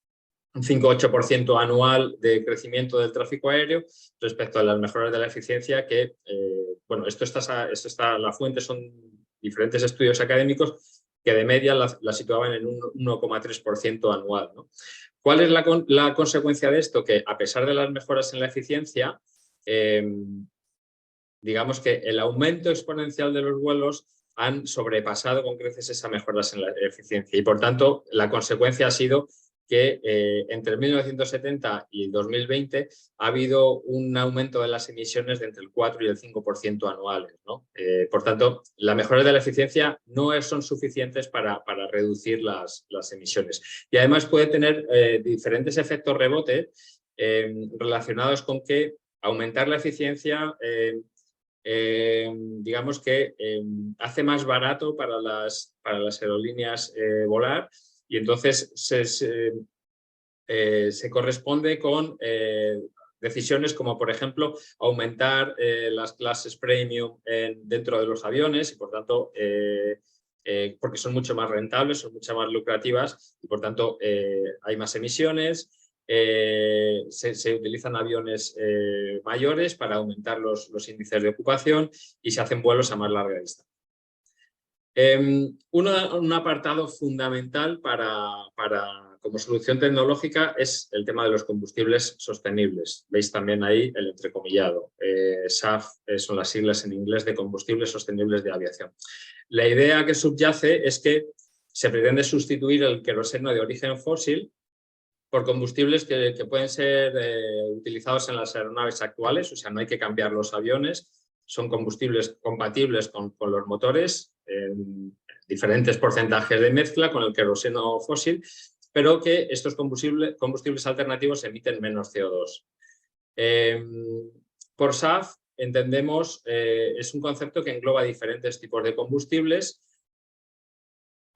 Un 5,8% anual de crecimiento del tráfico aéreo respecto a las mejoras de la eficiencia que, bueno, la fuente son diferentes estudios académicos que de media la situaban en un 1,3% anual, ¿no? ¿Cuál es la consecuencia de esto? Que a pesar de las mejoras en la eficiencia, digamos que el aumento exponencial de los vuelos han sobrepasado con creces esas mejoras en la eficiencia y, por tanto, la consecuencia ha sido que entre 1970 y 2020 ha habido un aumento de las emisiones de entre el 4 y el 5% anuales, ¿no? Por tanto, las mejoras de la eficiencia no son suficientes para reducir las emisiones. Y además puede tener diferentes efectos rebote relacionados con que aumentar la eficiencia digamos que hace más barato para las aerolíneas volar y entonces se corresponde con decisiones como, por ejemplo, aumentar las clases premium dentro de los aviones y, por tanto, porque son mucho más rentables, son mucho más lucrativas y, por tanto, hay más emisiones. Se utilizan aviones mayores para aumentar los índices de ocupación y se hacen vuelos a más larga distancia. Un apartado fundamental como solución tecnológica es el tema de los combustibles sostenibles. Veis también ahí el entrecomillado. SAF son las siglas en inglés de combustibles sostenibles de aviación. La idea que subyace es que se pretende sustituir el queroseno de origen fósil por combustibles que pueden ser utilizados en las aeronaves actuales, o sea, no hay que cambiar los aviones, son combustibles compatibles con los motores, en diferentes porcentajes de mezcla con el queroseno fósil, pero que estos combustibles alternativos emiten menos CO2. Por SAF entendemos, es un concepto que engloba diferentes tipos de combustibles.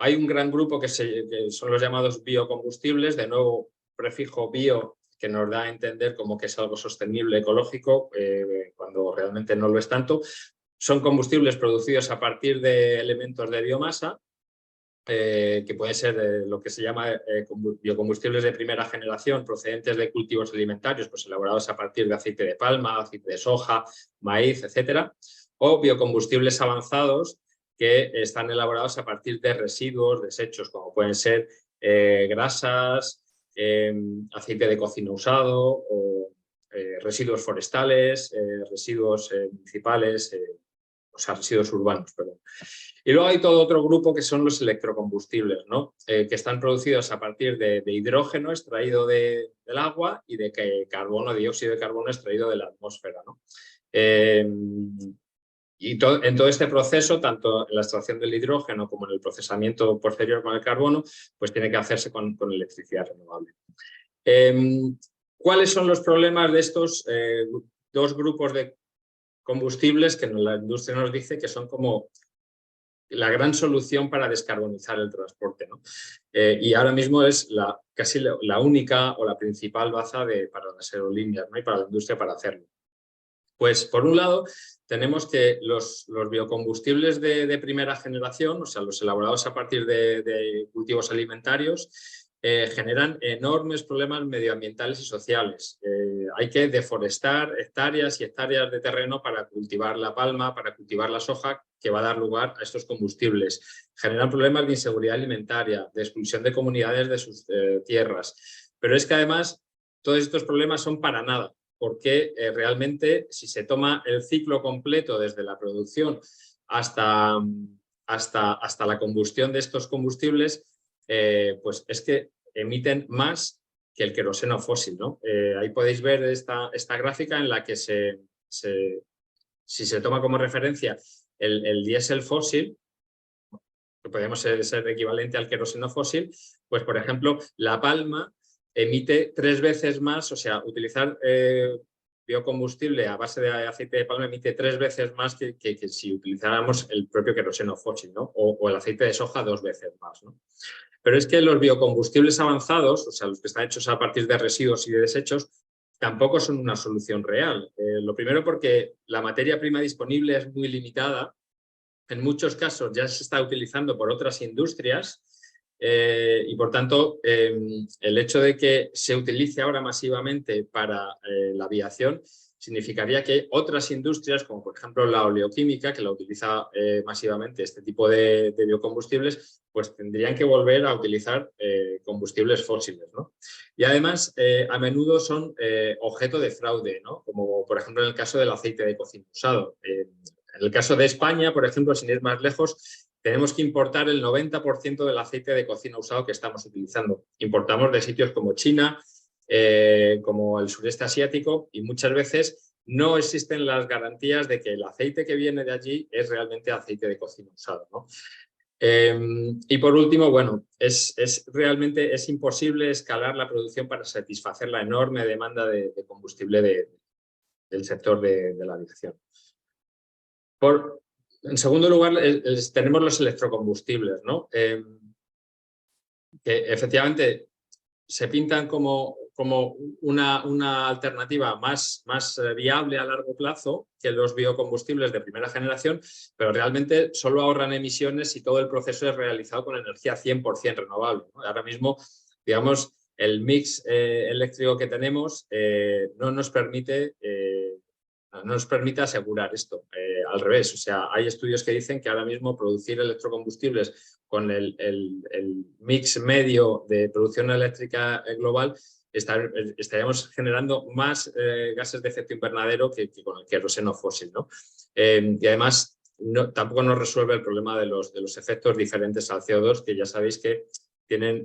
Hay un gran grupo que son los llamados biocombustibles, de nuevo prefijo bio, que nos da a entender como que es algo sostenible, ecológico, cuando realmente no lo es tanto. Son combustibles producidos a partir de elementos de biomasa, que pueden ser lo que se llama biocombustibles de primera generación, procedentes de cultivos alimentarios, pues elaborados a partir de aceite de palma, aceite de soja, maíz, etcétera, o biocombustibles avanzados que están elaborados a partir de residuos, desechos, como pueden ser grasas, aceite de cocina usado, o residuos forestales, residuos municipales, o sea, residuos urbanos, perdón. Y luego hay todo otro grupo que son los electrocombustibles, ¿no? Que están producidos a partir de hidrógeno extraído del agua y de dióxido de carbono extraído de la atmósfera, ¿no? Y en todo este proceso, tanto en la extracción del hidrógeno como en el procesamiento posterior con el carbono, pues tiene que hacerse con electricidad renovable. ¿Cuáles son los problemas de estos dos grupos de combustibles que la industria nos dice que son como la gran solución para descarbonizar el transporte, ¿no? Y ahora mismo es casi la única o la principal baza para las aerolíneas, ¿no? Y para la industria para hacerlo. Pues por un lado tenemos que los biocombustibles de primera generación, o sea, los elaborados a partir de cultivos alimentarios, generan enormes problemas medioambientales y sociales. Hay que deforestar hectáreas y hectáreas de terreno para cultivar la palma, para cultivar la soja, que va a dar lugar a estos combustibles. Generan problemas de inseguridad alimentaria, de expulsión de comunidades de sus tierras. Pero es que además todos estos problemas son para nada, porque realmente si se toma el ciclo completo desde la producción hasta la combustión de estos combustibles, pues es que emiten más que el queroseno fósil, ¿no? Ahí podéis ver esta gráfica en la que si se toma como referencia el diésel fósil, que podemos ser equivalente al queroseno fósil, pues por ejemplo la palma emite 3 veces más, o sea, utilizar biocombustible a base de aceite de palma emite 3 veces más que si utilizáramos el propio queroseno fósil, ¿no? O el aceite de soja 2 veces más, ¿no? Pero es que los biocombustibles avanzados, o sea, los que están hechos a partir de residuos y de desechos, tampoco son una solución real. Lo primero porque la materia prima disponible es muy limitada. En muchos casos ya se está utilizando por otras industrias y por tanto el hecho de que se utilice ahora masivamente para la aviación significaría que otras industrias, como por ejemplo la oleoquímica, que la utiliza masivamente este tipo de biocombustibles, pues tendrían que volver a utilizar combustibles fósiles, ¿no? Y además a menudo son objeto de fraude, ¿no? Como por ejemplo en el caso del aceite de cocina usado. En el caso de España, por ejemplo, sin ir más lejos, tenemos que importar el 90% del aceite de cocina usado que estamos utilizando. Importamos de sitios como China, como el sureste asiático, y muchas veces no existen las garantías de que el aceite que viene de allí es realmente aceite de cocina usado, ¿no? Y por último, bueno, realmente es imposible escalar la producción para satisfacer la enorme demanda de combustible del sector de la aviación. En segundo lugar, tenemos los electrocombustibles, ¿no? Que efectivamente se pintan como una alternativa más viable a largo plazo que los biocombustibles de primera generación, pero realmente solo ahorran emisiones si todo el proceso es realizado con energía 100% renovable, ¿no? Ahora mismo, digamos, el mix eléctrico que tenemos no nos permite asegurar esto. al revés. O sea, hay estudios que dicen que ahora mismo producir electrocombustibles con el mix medio de producción eléctrica global estaríamos generando más gases de efecto invernadero que con el queroseno fósil, ¿no? Y además tampoco nos resuelve el problema de los efectos diferentes al CO2, que ya sabéis que tienen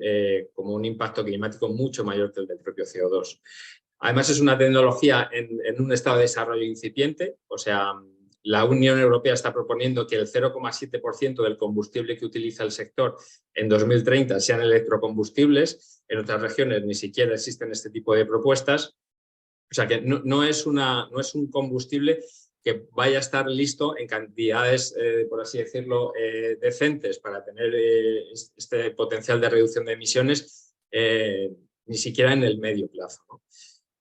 como un impacto climático mucho mayor que el del propio CO2. Además, es una tecnología en un estado de desarrollo incipiente, o sea, la Unión Europea está proponiendo que el 0,7% del combustible que utiliza el sector en 2030 sean electrocombustibles. En otras regiones ni siquiera existen este tipo de propuestas. O sea que no es un combustible que vaya a estar listo en cantidades, por así decirlo, decentes para tener este potencial de reducción de emisiones, ni siquiera en el medio plazo, ¿no?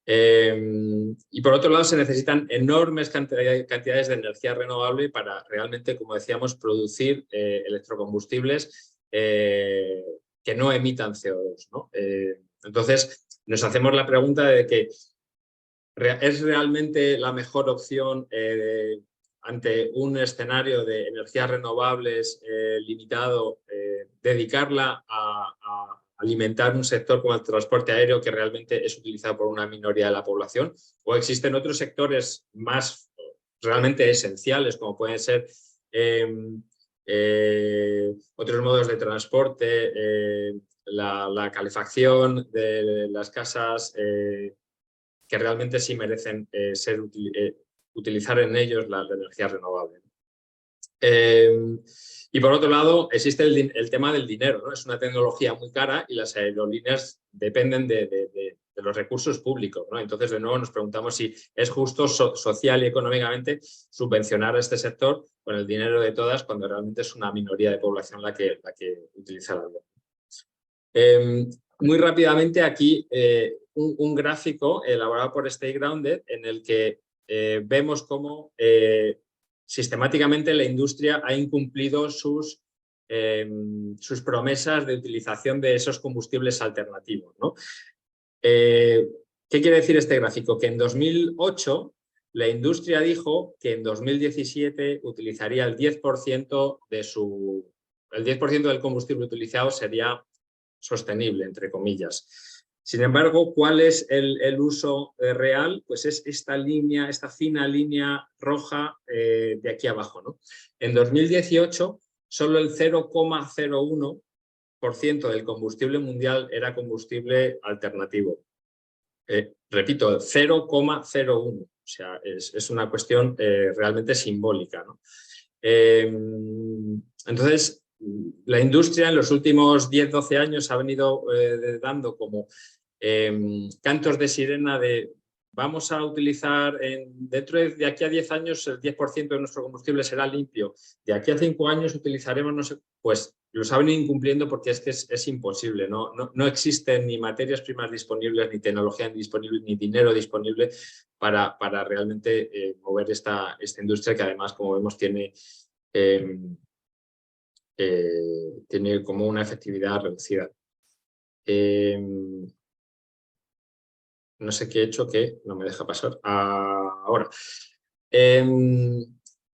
Y por otro lado se necesitan enormes cantidades de energía renovable para realmente, como decíamos, producir electrocombustibles que no emitan CO2, ¿no? Entonces nos hacemos la pregunta de que ¿es realmente la mejor opción ante un escenario de energías renovables limitado, dedicarla a alimentar un sector como el transporte aéreo que realmente es utilizado por una minoría de la población? ¿O existen otros sectores más realmente esenciales, como pueden ser otros modos de transporte, la calefacción de las casas, que realmente sí merecen utilizar en ellos la energía renovable? Y por otro lado, existe el tema del dinero, ¿no? Es una tecnología muy cara y las aerolíneas dependen de los recursos públicos, ¿no? Entonces, de nuevo, nos preguntamos si es justo social y económicamente subvencionar a este sector con el dinero de todas cuando realmente es una minoría de población la que utiliza la avión. Muy rápidamente aquí un gráfico elaborado por Stay Grounded en el que vemos cómo sistemáticamente la industria ha incumplido sus promesas de utilización de esos combustibles alternativos, ¿no? ¿Qué quiere decir este gráfico? Que en 2008 la industria dijo que en 2017 utilizaría el 10% del combustible utilizado sería sostenible, entre comillas. Sin embargo, ¿cuál es el uso real? Pues es esta línea, esta fina línea roja de aquí abajo, ¿no? En 2018, solo el 0,01% del combustible mundial era combustible alternativo. Repito, 0,01. O sea, es una cuestión realmente simbólica, ¿no? Entonces, la industria en los últimos 10-12 años ha venido dando como cantos de sirena de vamos a utilizar, dentro de aquí a 10 años el 10% de nuestro combustible será limpio, de aquí a 5 años utilizaremos, no sé, pues los ha venido incumpliendo porque es que es imposible, no existen ni materias primas disponibles, ni tecnología disponible, ni dinero disponible para realmente mover esta industria que además, como vemos, tiene como una efectividad reducida. No sé qué he hecho que no me deja pasar ahora.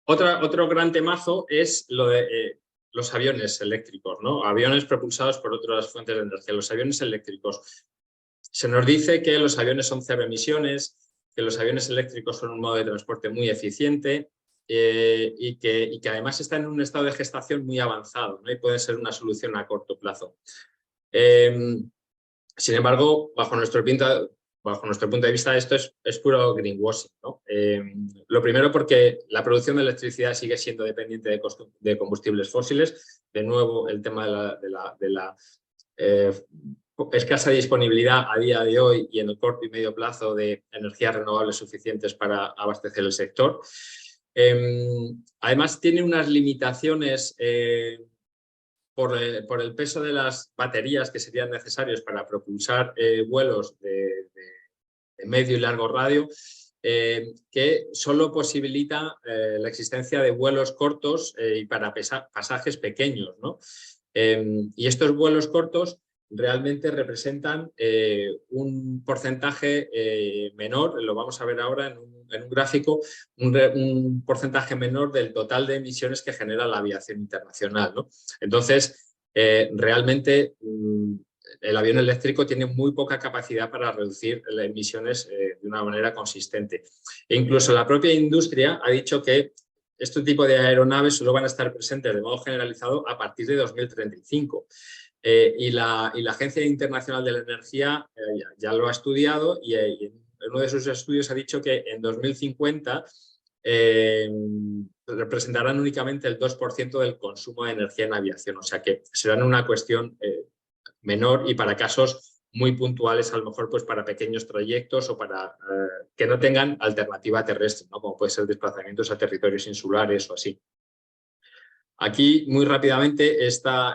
Otro gran temazo es lo de los aviones eléctricos, ¿no? Aviones propulsados por otras fuentes de energía. Los aviones eléctricos. Se nos dice que los aviones son cero emisiones, que los aviones eléctricos son un modo de transporte muy eficiente y que además están en un estado de gestación muy avanzado, ¿no? Y pueden ser una solución a corto plazo. Sin embargo, bajo nuestro punto de vista, esto es puro greenwashing, ¿no? Lo primero porque la producción de electricidad sigue siendo dependiente de combustibles fósiles. De nuevo, el tema de la escasa disponibilidad a día de hoy y en el corto y medio plazo de energías renovables suficientes para abastecer el sector. Además, tiene unas limitaciones por el peso de las baterías que serían necesarios para propulsar vuelos de medio y largo radio, que solo posibilita la existencia de vuelos cortos y para pasajes pequeños, ¿no? Y estos vuelos cortos realmente representan un porcentaje menor, lo vamos a ver ahora en un gráfico, un porcentaje menor del total de emisiones que genera la aviación internacional, ¿no? Entonces, realmente el avión eléctrico tiene muy poca capacidad para reducir las emisiones de una manera consistente. E incluso la propia industria ha dicho que este tipo de aeronaves solo van a estar presentes de modo generalizado a partir de 2035. Y la Agencia Internacional de la Energía ya lo ha estudiado y en uno de sus estudios ha dicho que en 2050 representarán únicamente el 2% del consumo de energía en aviación. O sea que serán una cuestión menor y para casos muy puntuales, a lo mejor pues para pequeños trayectos o para que no tengan alternativa terrestre, ¿no? Como puede ser desplazamientos a territorios insulares o así. Aquí, muy rápidamente, esta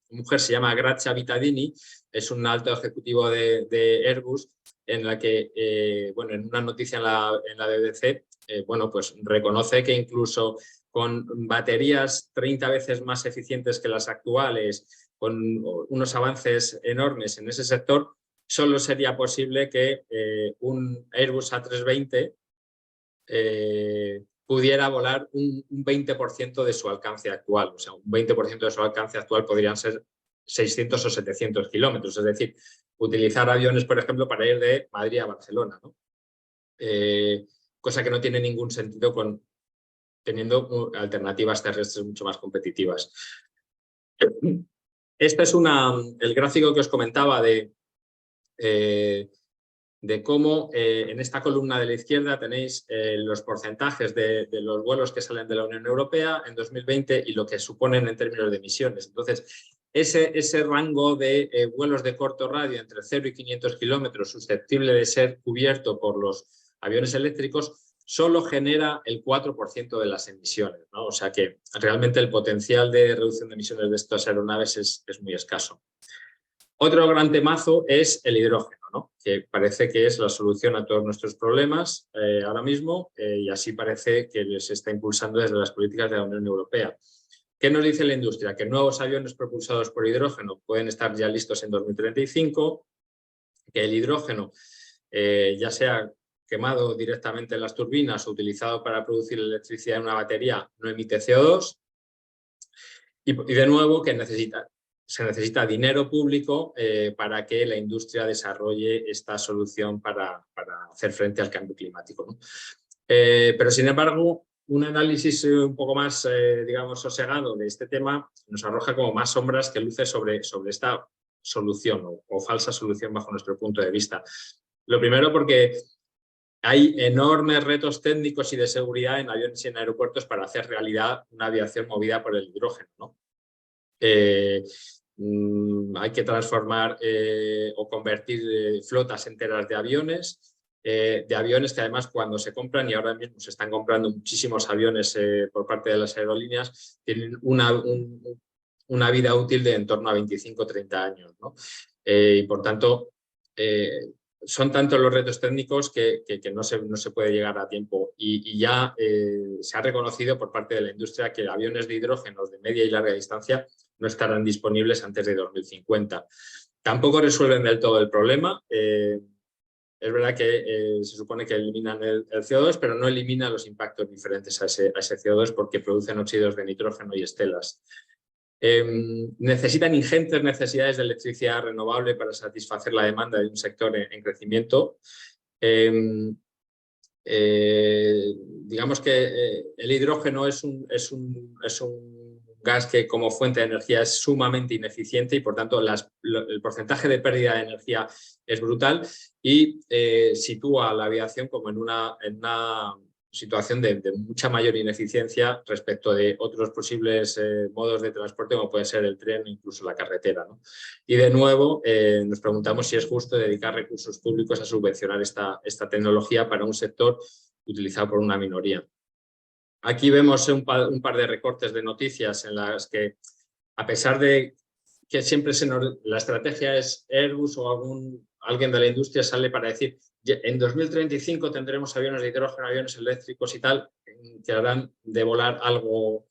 mujer se llama Grazia Vittadini, es un alto ejecutivo de Airbus, en la que, bueno, en una noticia en la BBC, bueno, pues reconoce que incluso con baterías 30 veces más eficientes que las actuales, con unos avances enormes en ese sector, solo sería posible que un Airbus A320 pudiera volar un 20% de su alcance actual. O sea, un 20% de su alcance actual podrían ser 600 o 700 kilómetros. Es decir, utilizar aviones, por ejemplo, para ir de Madrid a Barcelona, ¿no? Cosa que no tiene ningún sentido teniendo alternativas terrestres mucho más competitivas. Este es el gráfico que os comentaba de cómo en esta columna de la izquierda tenéis los porcentajes de los vuelos que salen de la Unión Europea en 2020 y lo que suponen en términos de emisiones. Entonces, ese rango de vuelos de corto radio entre 0 y 500 kilómetros susceptible de ser cubierto por los aviones eléctricos solo genera el 4% de las emisiones, ¿no? O sea que realmente el potencial de reducción de emisiones de estas aeronaves es muy escaso. Otro gran temazo es el hidrógeno, ¿no? Que parece que es la solución a todos nuestros problemas ahora mismo y así parece que se está impulsando desde las políticas de la Unión Europea. ¿Qué nos dice la industria? Que nuevos aviones propulsados por hidrógeno pueden estar ya listos en 2035, que el hidrógeno, ya sea quemado directamente en las turbinas o utilizado para producir electricidad en una batería, no emite CO2 y de nuevo que se necesita dinero público para que la industria desarrolle esta solución para hacer frente al cambio climático, ¿no? Pero sin embargo, un análisis un poco más, digamos, sosegado de este tema nos arroja como más sombras que luces sobre esta solución o falsa solución bajo nuestro punto de vista. Lo primero porque hay enormes retos técnicos y de seguridad en aviones y en aeropuertos para hacer realidad una aviación movida por el hidrógeno, ¿no? Hay que transformar o convertir flotas enteras de aviones que además cuando se compran, y ahora mismo se están comprando muchísimos aviones por parte de las aerolíneas, tienen una vida útil de en torno a 25-30 años, ¿no? Y por tanto, son tantos los retos técnicos que no se puede llegar a tiempo y ya se ha reconocido por parte de la industria que aviones de hidrógeno de media y larga distancia no estarán disponibles antes de 2050. Tampoco resuelven del todo el problema. Es verdad que se supone que eliminan el CO2, pero no eliminan los impactos diferentes a ese CO2 porque producen óxidos de nitrógeno y estelas. Necesitan ingentes necesidades de electricidad renovable para satisfacer la demanda de un sector en crecimiento. Digamos que el hidrógeno es un gas que como fuente de energía es sumamente ineficiente y por tanto el porcentaje de pérdida de energía es brutal y sitúa a la aviación como en una situación de mucha mayor ineficiencia respecto de otros posibles modos de transporte como puede ser el tren o incluso la carretera, ¿no? Y de nuevo nos preguntamos si es justo dedicar recursos públicos a subvencionar esta tecnología para un sector utilizado por una minoría. Aquí vemos un par de recortes de noticias en las que, a pesar de que siempre la estrategia es Airbus o alguien de la industria sale para decir en 2035 tendremos aviones de hidrógeno, aviones eléctricos y tal, que harán de volar algo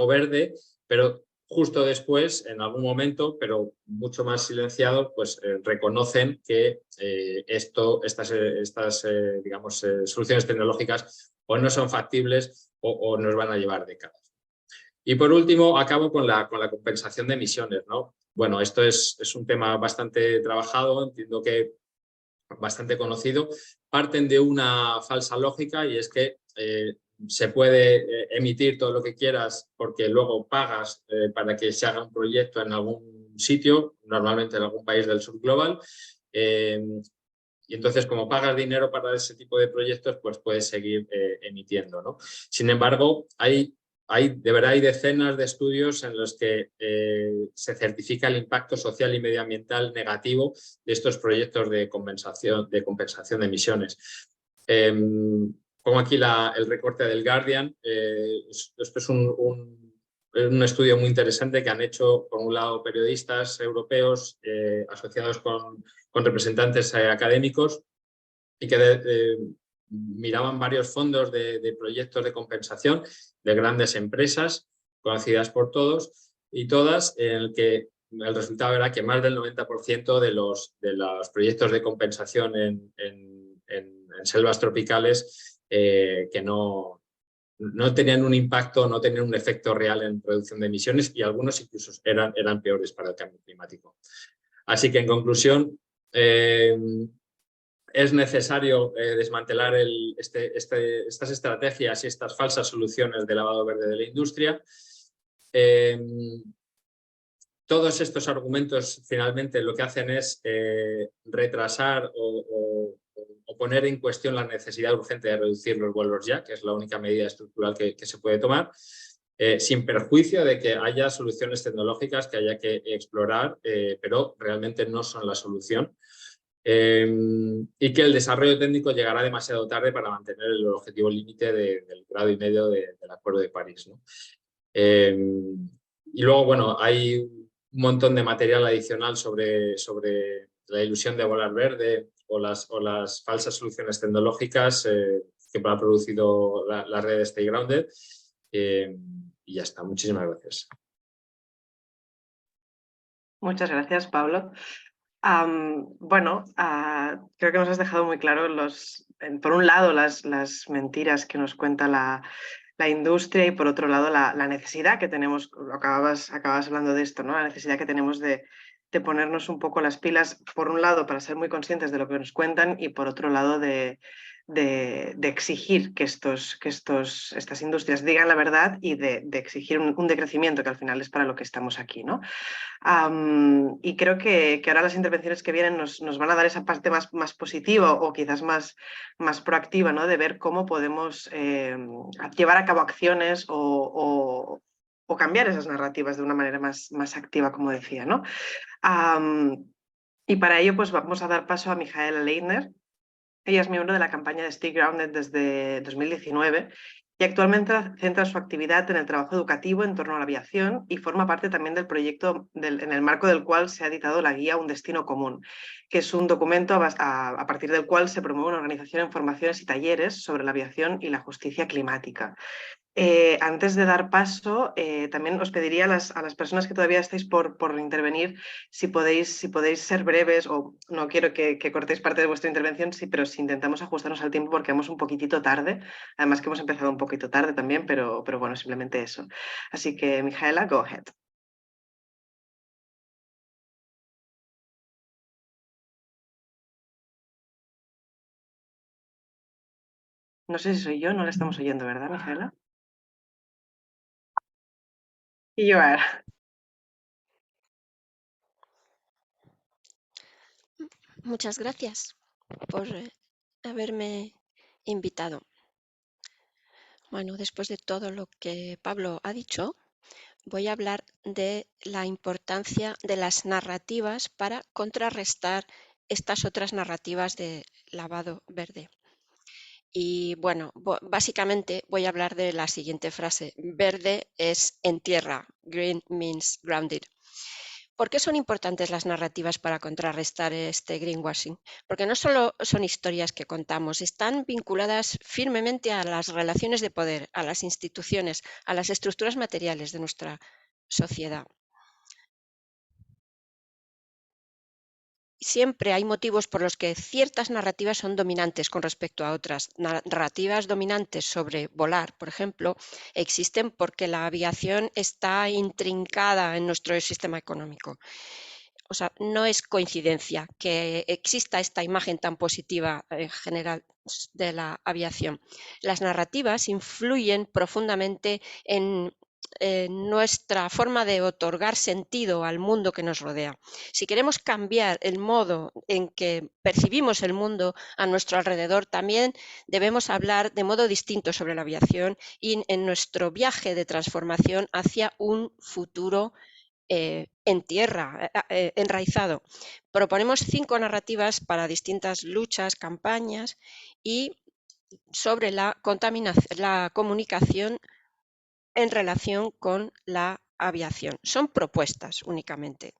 verde, pero justo después, en algún momento, pero mucho más silenciado, pues reconocen que estas digamos, soluciones tecnológicas o no son factibles o nos van a llevar décadas. Y por último, acabo con la compensación de emisiones, ¿no? Bueno, esto es un tema bastante trabajado, entiendo que bastante conocido. Parten de una falsa lógica y es que se puede emitir todo lo que quieras porque luego pagas para que se haga un proyecto en algún sitio, normalmente en algún país del sur global. Y entonces, como pagas dinero para ese tipo de proyectos, pues puedes seguir emitiendo, ¿no? Sin embargo, de verdad hay decenas de estudios en los que se certifica el impacto social y medioambiental negativo de estos proyectos de compensación de emisiones. Pongo aquí el recorte del Guardian. Esto es un estudio muy interesante que han hecho, por un lado, periodistas europeos asociados con representantes académicos y que miraban varios fondos de proyectos de compensación de grandes empresas conocidas por todos y todas, en el que el resultado era que más del 90% de los proyectos de compensación en selvas tropicales que no tenían un impacto, no tenían un efecto real en reducción de emisiones y algunos incluso eran peores para el cambio climático. Así que, en conclusión, es necesario desmantelar estas estrategias y estas falsas soluciones de lavado verde de la industria. Todos estos argumentos finalmente lo que hacen es retrasar o poner en cuestión la necesidad urgente de reducir los vuelos ya, que es la única medida estructural que se puede tomar, sin perjuicio de que haya soluciones tecnológicas que haya que explorar, pero realmente no son la solución. Y que el desarrollo técnico llegará demasiado tarde para mantener el objetivo límite del 1,5 grados del Acuerdo de París, ¿no? Y luego, bueno, hay un montón de material adicional sobre la ilusión de volar verde o las falsas soluciones tecnológicas que ha producido la red Stay Grounded. Y ya está. Muchísimas gracias. Muchas gracias, Pablo. Bueno, creo que nos has dejado muy claro por un lado las mentiras que nos cuenta la industria y por otro lado la necesidad que tenemos, acabas hablando de esto, ¿no? La necesidad que tenemos de ponernos un poco las pilas, por un lado para ser muy conscientes de lo que nos cuentan y por otro lado de exigir que estas industrias digan la verdad y de exigir un decrecimiento que al final es para lo que estamos aquí, ¿no? Y creo que ahora las intervenciones que vienen nos van a dar esa parte más positiva o quizás más proactiva, ¿no? De ver cómo podemos llevar a cabo acciones o cambiar esas narrativas de una manera más activa, como decía, ¿no? Y para ello pues vamos a dar paso a Michaela Leitner. Ella es miembro de la campaña de Stay Grounded desde 2019 y actualmente centra su actividad en el trabajo educativo en torno a la aviación y forma parte también del proyecto en el marco del cual se ha editado la guía Un Destino Común, que es un documento a partir del cual se promueve una organización en formaciones y talleres sobre la aviación y la justicia climática. Antes de dar paso, también os pediría a las personas que todavía estáis por intervenir, si podéis ser breves, o no quiero que cortéis parte de vuestra intervención, sí, pero si intentamos ajustarnos al tiempo porque vamos un poquitito tarde, además que hemos empezado un poquito tarde también, pero bueno, simplemente eso. Así que, Michaela, go ahead. No sé si soy yo, no la estamos oyendo, ¿verdad, Michaela? Y yo, Muchas gracias por haberme invitado. Bueno, después de todo lo que Pablo ha dicho, voy a hablar de la importancia de las narrativas para contrarrestar estas otras narrativas de lavado verde. Y bueno, básicamente voy a hablar de la siguiente frase. Verde es en tierra. Green means grounded. ¿Por qué son importantes las narrativas para contrarrestar este greenwashing? Porque no solo son historias que contamos, están vinculadas firmemente a las relaciones de poder, a las instituciones, a las estructuras materiales de nuestra sociedad. Siempre hay motivos por los que ciertas narrativas son dominantes con respecto a otras. Narrativas dominantes sobre volar, por ejemplo, existen porque la aviación está intrincada en nuestro sistema económico. O sea, no es coincidencia que exista esta imagen tan positiva en general de la aviación. Las narrativas influyen profundamente en nuestra forma de otorgar sentido al mundo que nos rodea. Si queremos cambiar el modo en que percibimos el mundo a nuestro alrededor, también debemos hablar de modo distinto sobre la aviación y en nuestro viaje de transformación hacia un futuro en tierra, enraizado. Proponemos 5 narrativas para distintas luchas, campañas y sobre la comunicación en relación con la aviación. Son propuestas únicamente.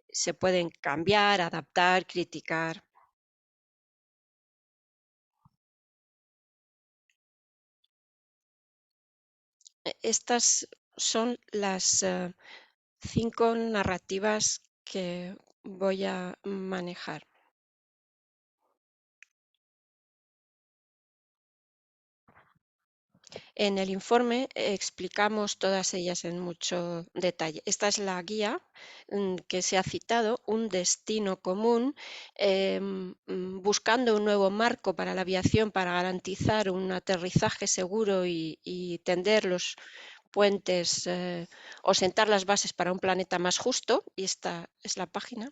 Se pueden cambiar, adaptar, criticar. Estas son las 5 narrativas que voy a manejar. En el informe explicamos todas ellas en mucho detalle. Esta es la guía que se ha citado, un destino común, buscando un nuevo marco para la aviación para garantizar un aterrizaje seguro y tender los puentes o sentar las bases para un planeta más justo. Y esta es la página.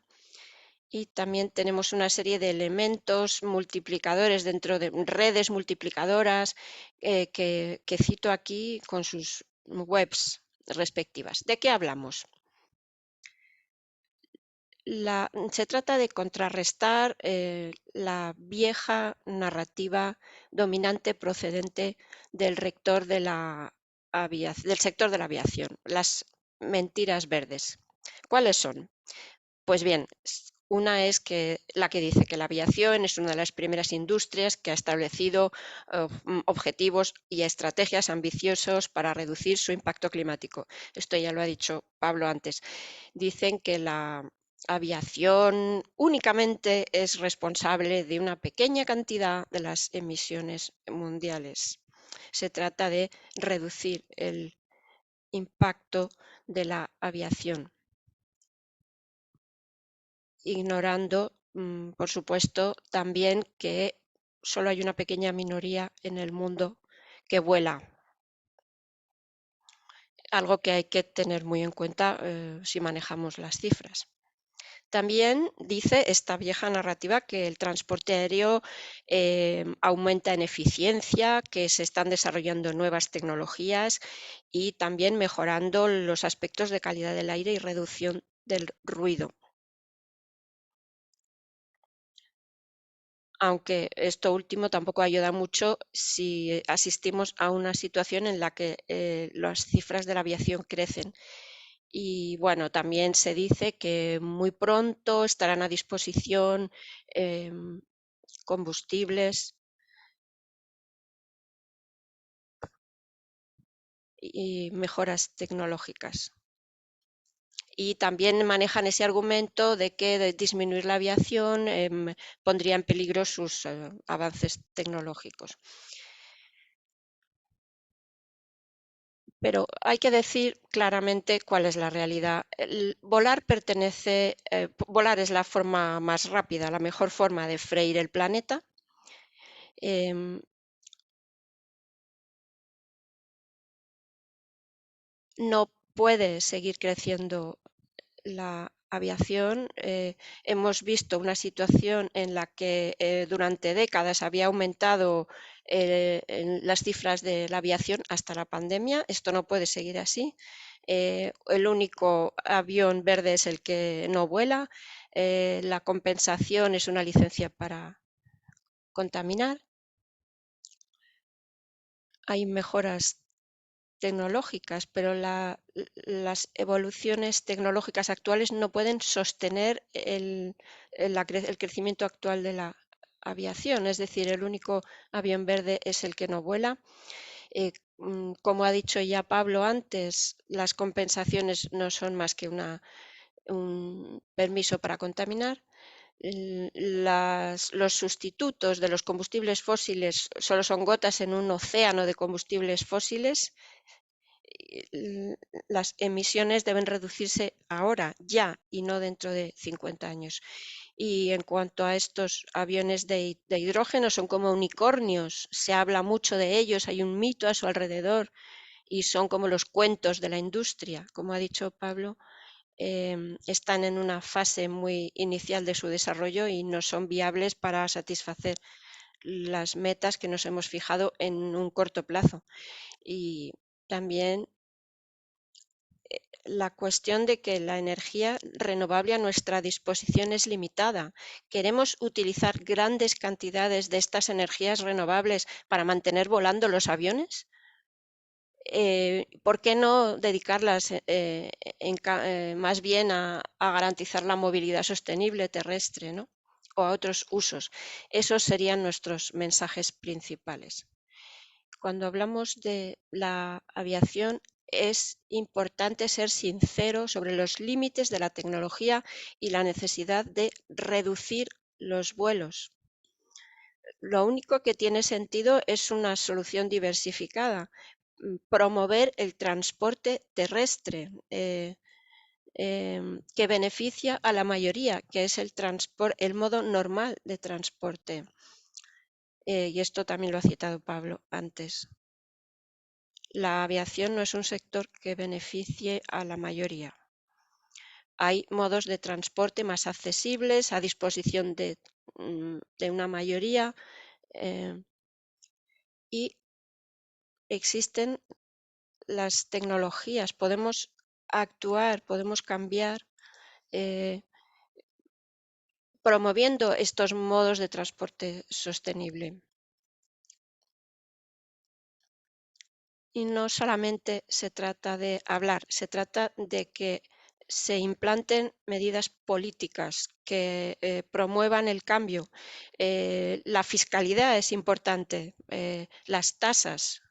Y también tenemos una serie de elementos multiplicadores dentro de redes multiplicadoras que cito aquí con sus webs respectivas. ¿De qué hablamos? Se trata de contrarrestar la vieja narrativa dominante procedente del sector de la aviación, las mentiras verdes. ¿Cuáles son? Pues bien, una es la que dice que la aviación es una de las primeras industrias que ha establecido objetivos y estrategias ambiciosos para reducir su impacto climático. Esto ya lo ha dicho Pablo antes. Dicen que la aviación únicamente es responsable de una pequeña cantidad de las emisiones mundiales. Se trata de reducir el impacto de la aviación, ignorando, por supuesto, también que solo hay una pequeña minoría en el mundo que vuela, algo que hay que tener muy en cuenta si manejamos las cifras. También dice esta vieja narrativa que el transporte aéreo aumenta en eficiencia, que se están desarrollando nuevas tecnologías y también mejorando los aspectos de calidad del aire y reducción del ruido. Aunque esto último tampoco ayuda mucho si asistimos a una situación en la que las cifras de la aviación crecen. Y bueno, también se dice que muy pronto estarán a disposición combustibles y mejoras tecnológicas. Y también manejan ese argumento de que de disminuir la aviación pondría en peligro sus avances tecnológicos. Pero hay que decir claramente cuál es la realidad. Volar es la forma más rápida, la mejor forma de freír el planeta. No puede seguir creciendo la aviación. Hemos visto una situación en la que durante décadas había aumentado en las cifras de la aviación hasta la pandemia. Esto no puede seguir así. El único avión verde es el que no vuela. La compensación es una licencia para contaminar. Hay mejoras tecnológicas, pero las evoluciones tecnológicas actuales no pueden sostener el crecimiento actual de la aviación. Es decir, el único avión verde es el que no vuela. Como ha dicho ya Pablo antes, las compensaciones no son más que un permiso para contaminar. Los sustitutos de los combustibles fósiles solo son gotas en un océano de combustibles fósiles. Las emisiones deben reducirse ahora, ya, y no dentro de 50 años. Y en cuanto a estos aviones de hidrógeno, son como unicornios, se habla mucho de ellos, hay un mito a su alrededor y son como los cuentos de la industria. Como ha dicho Pablo, están en una fase muy inicial de su desarrollo y no son viables para satisfacer las metas que nos hemos fijado en un corto plazo. Y también la cuestión de que la energía renovable a nuestra disposición es limitada. ¿Queremos utilizar grandes cantidades de estas energías renovables para mantener volando los aviones? ¿Por qué no dedicarlas más bien a garantizar la movilidad sostenible terrestre, ¿no? O a otros usos? Esos serían nuestros mensajes principales. Cuando hablamos de la aviación, es importante ser sincero sobre los límites de la tecnología y la necesidad de reducir los vuelos. Lo único que tiene sentido es una solución diversificada, promover el transporte terrestre que beneficia a la mayoría, que es el modo normal de transporte. Y esto también lo ha citado Pablo antes. La aviación no es un sector que beneficie a la mayoría. Hay modos de transporte más accesibles a disposición de una mayoría y existen las tecnologías, podemos actuar, podemos cambiar promoviendo estos modos de transporte sostenible. Y no solamente se trata de hablar, se trata de que se implanten medidas políticas que promuevan el cambio. La fiscalidad es importante, las tasas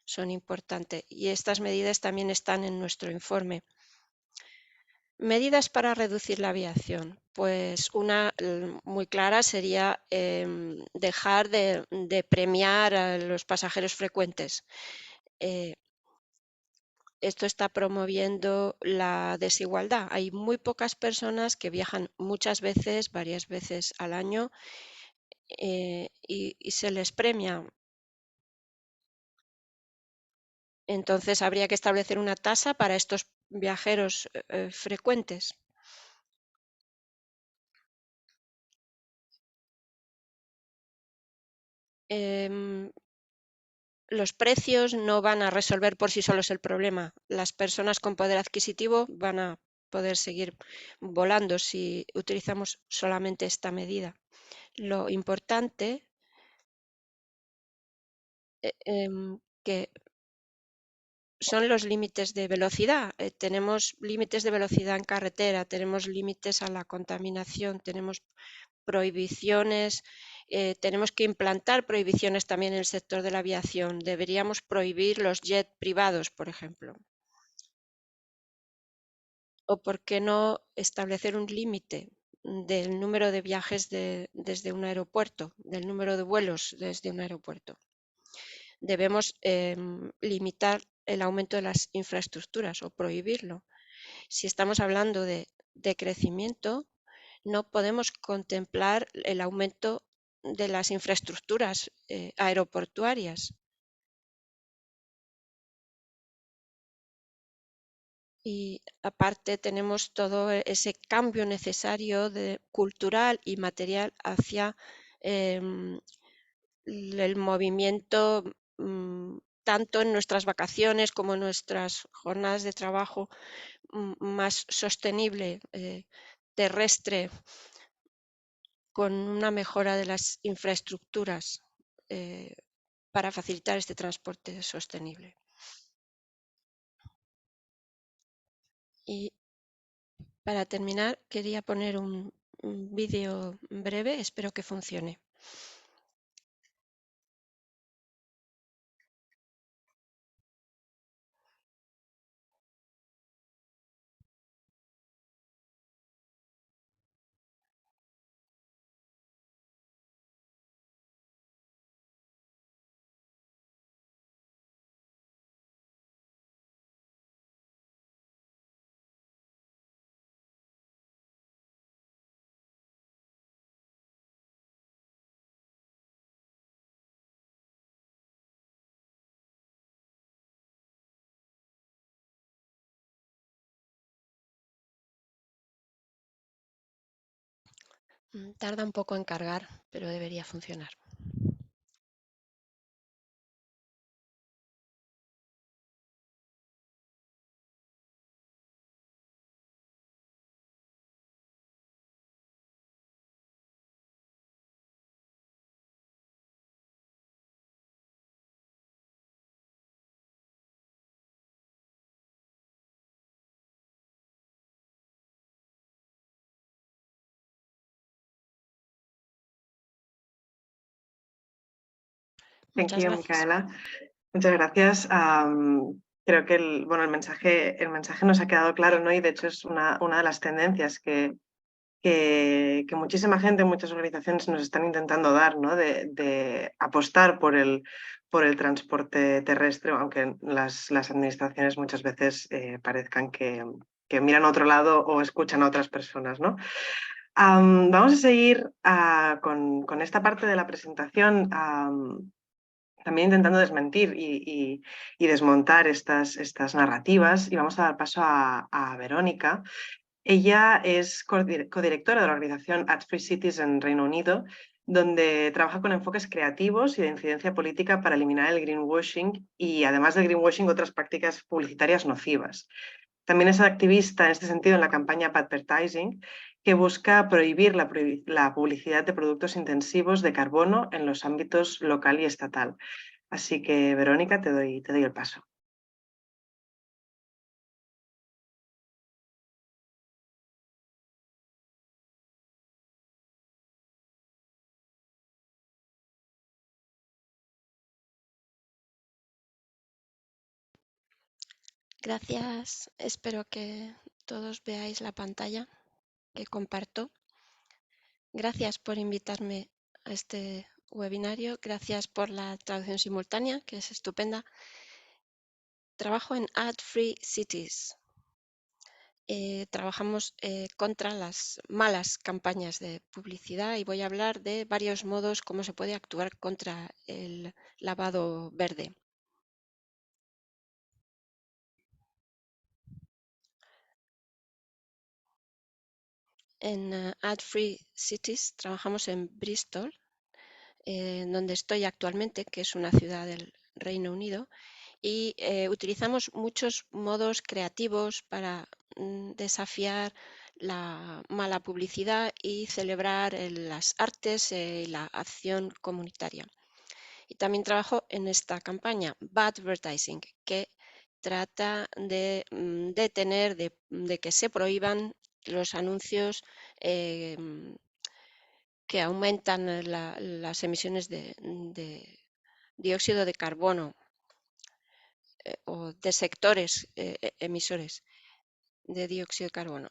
son importantes y estas medidas también están en nuestro informe. Medidas para reducir la aviación. Pues una muy clara sería dejar de premiar a los pasajeros frecuentes. Esto está promoviendo la desigualdad. Hay muy pocas personas que viajan muchas veces, varias veces al año, y se les premia. Entonces habría que establecer una tasa para estos viajeros frecuentes. Los precios no van a resolver por sí solos el problema. Las personas con poder adquisitivo van a poder seguir volando si utilizamos solamente esta medida. Lo importante que son los límites de velocidad. Tenemos límites de velocidad en carretera, tenemos límites a la contaminación, tenemos prohibiciones, tenemos que implantar prohibiciones también en el sector de la aviación. Deberíamos prohibir los jets privados, por ejemplo. O por qué no establecer un límite del número de viajes desde un aeropuerto, del número de vuelos desde un aeropuerto. Debemos limitar el aumento de las infraestructuras o prohibirlo. Si estamos hablando de crecimiento, no podemos contemplar el aumento de las infraestructuras aeroportuarias. Y aparte tenemos todo ese cambio necesario cultural y material hacia el movimiento tanto en nuestras vacaciones como en nuestras jornadas de trabajo más sostenible, terrestre, con una mejora de las infraestructuras para facilitar este transporte sostenible. Y para terminar, quería poner un vídeo breve, espero que funcione. Tarda un poco en cargar, pero debería funcionar. Thank Muchas you, gracias. Micaela. Muchas gracias. Creo que el mensaje nos ha quedado claro, ¿no? Y de hecho es una de las tendencias que muchísima gente, muchas organizaciones nos están intentando dar, ¿no? De apostar por el transporte terrestre, aunque las administraciones muchas veces parezcan que miran a otro lado o escuchan a otras personas, ¿no? Vamos a seguir con esta parte de la presentación. También intentando desmentir y desmontar estas narrativas, y vamos a dar paso a Verónica. Ella es codirectora de la organización Ads Free Cities en Reino Unido, donde trabaja con enfoques creativos y de incidencia política para eliminar el greenwashing y, además del greenwashing, otras prácticas publicitarias nocivas. También es activista en este sentido en la campaña Bad Advertising, que busca prohibir la publicidad de productos intensivos de carbono en los ámbitos local y estatal. Así que, Verónica, te doy el paso. Gracias. Espero que todos veáis la pantalla que comparto. Gracias por invitarme a este webinario. Gracias por la traducción simultánea, que es estupenda. Trabajo en Ad Free Cities. Trabajamos contra las malas campañas de publicidad y voy a hablar de varios modos cómo se puede actuar contra el lavado verde. En Ad Free Cities trabajamos en Bristol, donde estoy actualmente, que es una ciudad del Reino Unido, y utilizamos muchos modos creativos para desafiar la mala publicidad y celebrar las artes y la acción comunitaria. Y también trabajo en esta campaña, Bad Advertising, que trata de detener, de que se prohíban los anuncios que aumentan las emisiones de dióxido de carbono o de sectores emisores de dióxido de carbono.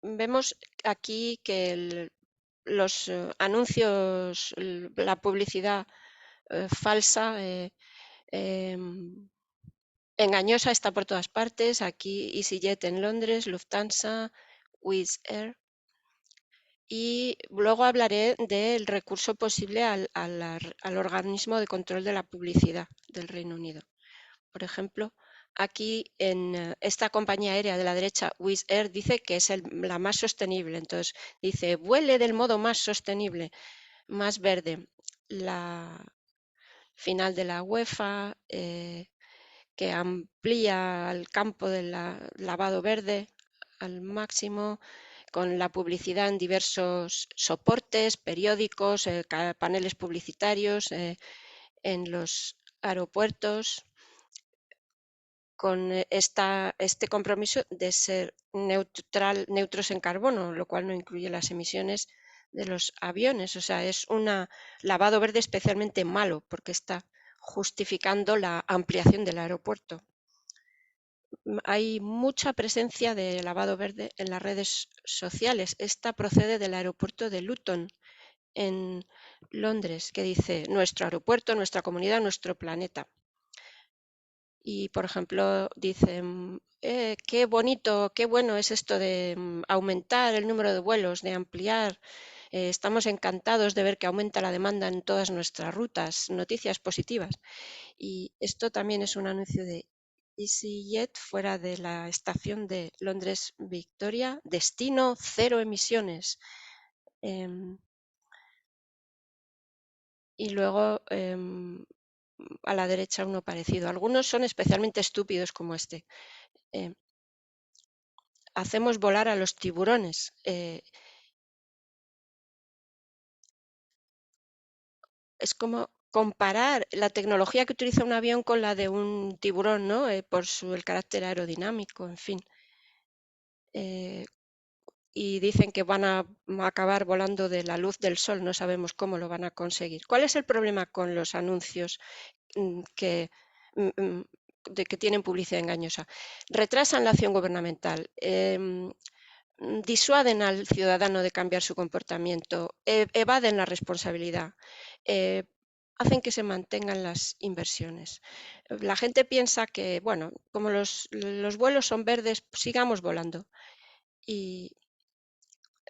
Vemos aquí que los anuncios, la publicidad falsa, engañosa está por todas partes. Aquí EasyJet en Londres, Lufthansa, Wizz Air. Y luego hablaré del recurso posible al organismo de control de la publicidad del Reino Unido. Por ejemplo, aquí en esta compañía aérea de la derecha, Wizz Air, dice que es la más sostenible. Entonces dice, vuele del modo más sostenible, más verde. La final de la UEFA, que amplía el campo del lavado verde al máximo, con la publicidad en diversos soportes, periódicos, paneles publicitarios, en los aeropuertos, con este compromiso de ser neutros en carbono, lo cual no incluye las emisiones de los aviones. O sea, es un lavado verde especialmente malo porque está justificando la ampliación del aeropuerto. Hay mucha presencia de lavado verde en las redes sociales. Esta procede del aeropuerto de Luton, en Londres, que dice nuestro aeropuerto, nuestra comunidad, nuestro planeta. Y, por ejemplo, dicen, qué bonito, qué bueno es esto de aumentar el número de vuelos, de ampliar. Estamos encantados de ver que aumenta la demanda en todas nuestras rutas. Noticias positivas. Y esto también es un anuncio de EasyJet fuera de la estación de Londres Victoria. Destino cero emisiones. Y luego a la derecha uno parecido. Algunos son especialmente estúpidos como este. Hacemos volar a los tiburones. Es como comparar la tecnología que utiliza un avión con la de un tiburón, ¿no? Por el carácter aerodinámico, en fin. Y dicen que van a acabar volando de la luz del sol, no sabemos cómo lo van a conseguir. ¿Cuál es el problema con los anuncios que tienen publicidad engañosa? Retrasan la acción gubernamental, disuaden al ciudadano de cambiar su comportamiento, evaden la responsabilidad, hacen que se mantengan las inversiones. La gente piensa que, bueno, como los vuelos son verdes, sigamos volando. Y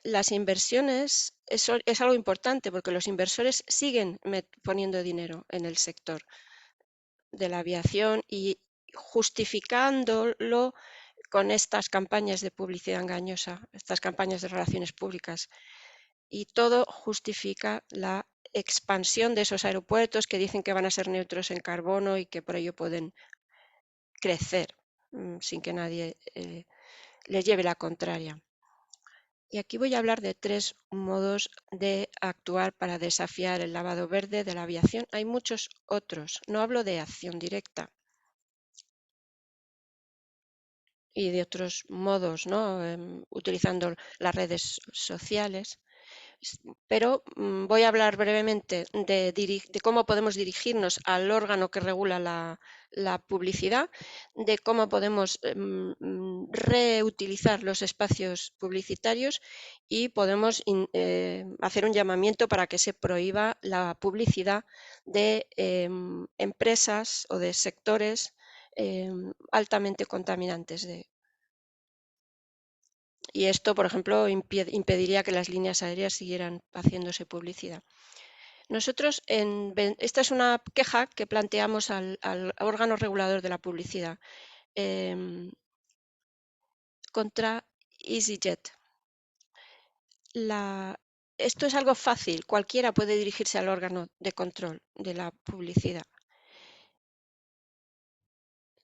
las inversiones es algo importante porque los inversores siguen poniendo dinero en el sector de la aviación y justificándolo con estas campañas de publicidad engañosa, estas campañas de relaciones públicas. Y todo justifica la expansión de esos aeropuertos que dicen que van a ser neutros en carbono y que por ello pueden crecer sin que nadie les lleve la contraria. Y aquí voy a hablar de 3 modos de actuar para desafiar el lavado verde de la aviación. Hay muchos otros. No hablo de acción directa y de otros modos, ¿no? Utilizando las redes sociales. Pero voy a hablar brevemente de cómo podemos dirigirnos al órgano que regula la publicidad, de cómo podemos reutilizar los espacios publicitarios y podemos hacer un llamamiento para que se prohíba la publicidad de empresas o de sectores altamente contaminantes. Y esto, por ejemplo, impediría que las líneas aéreas siguieran haciéndose publicidad. Nosotros, esta es una queja que planteamos al órgano regulador de la publicidad contra EasyJet. Esto es algo fácil, cualquiera puede dirigirse al órgano de control de la publicidad.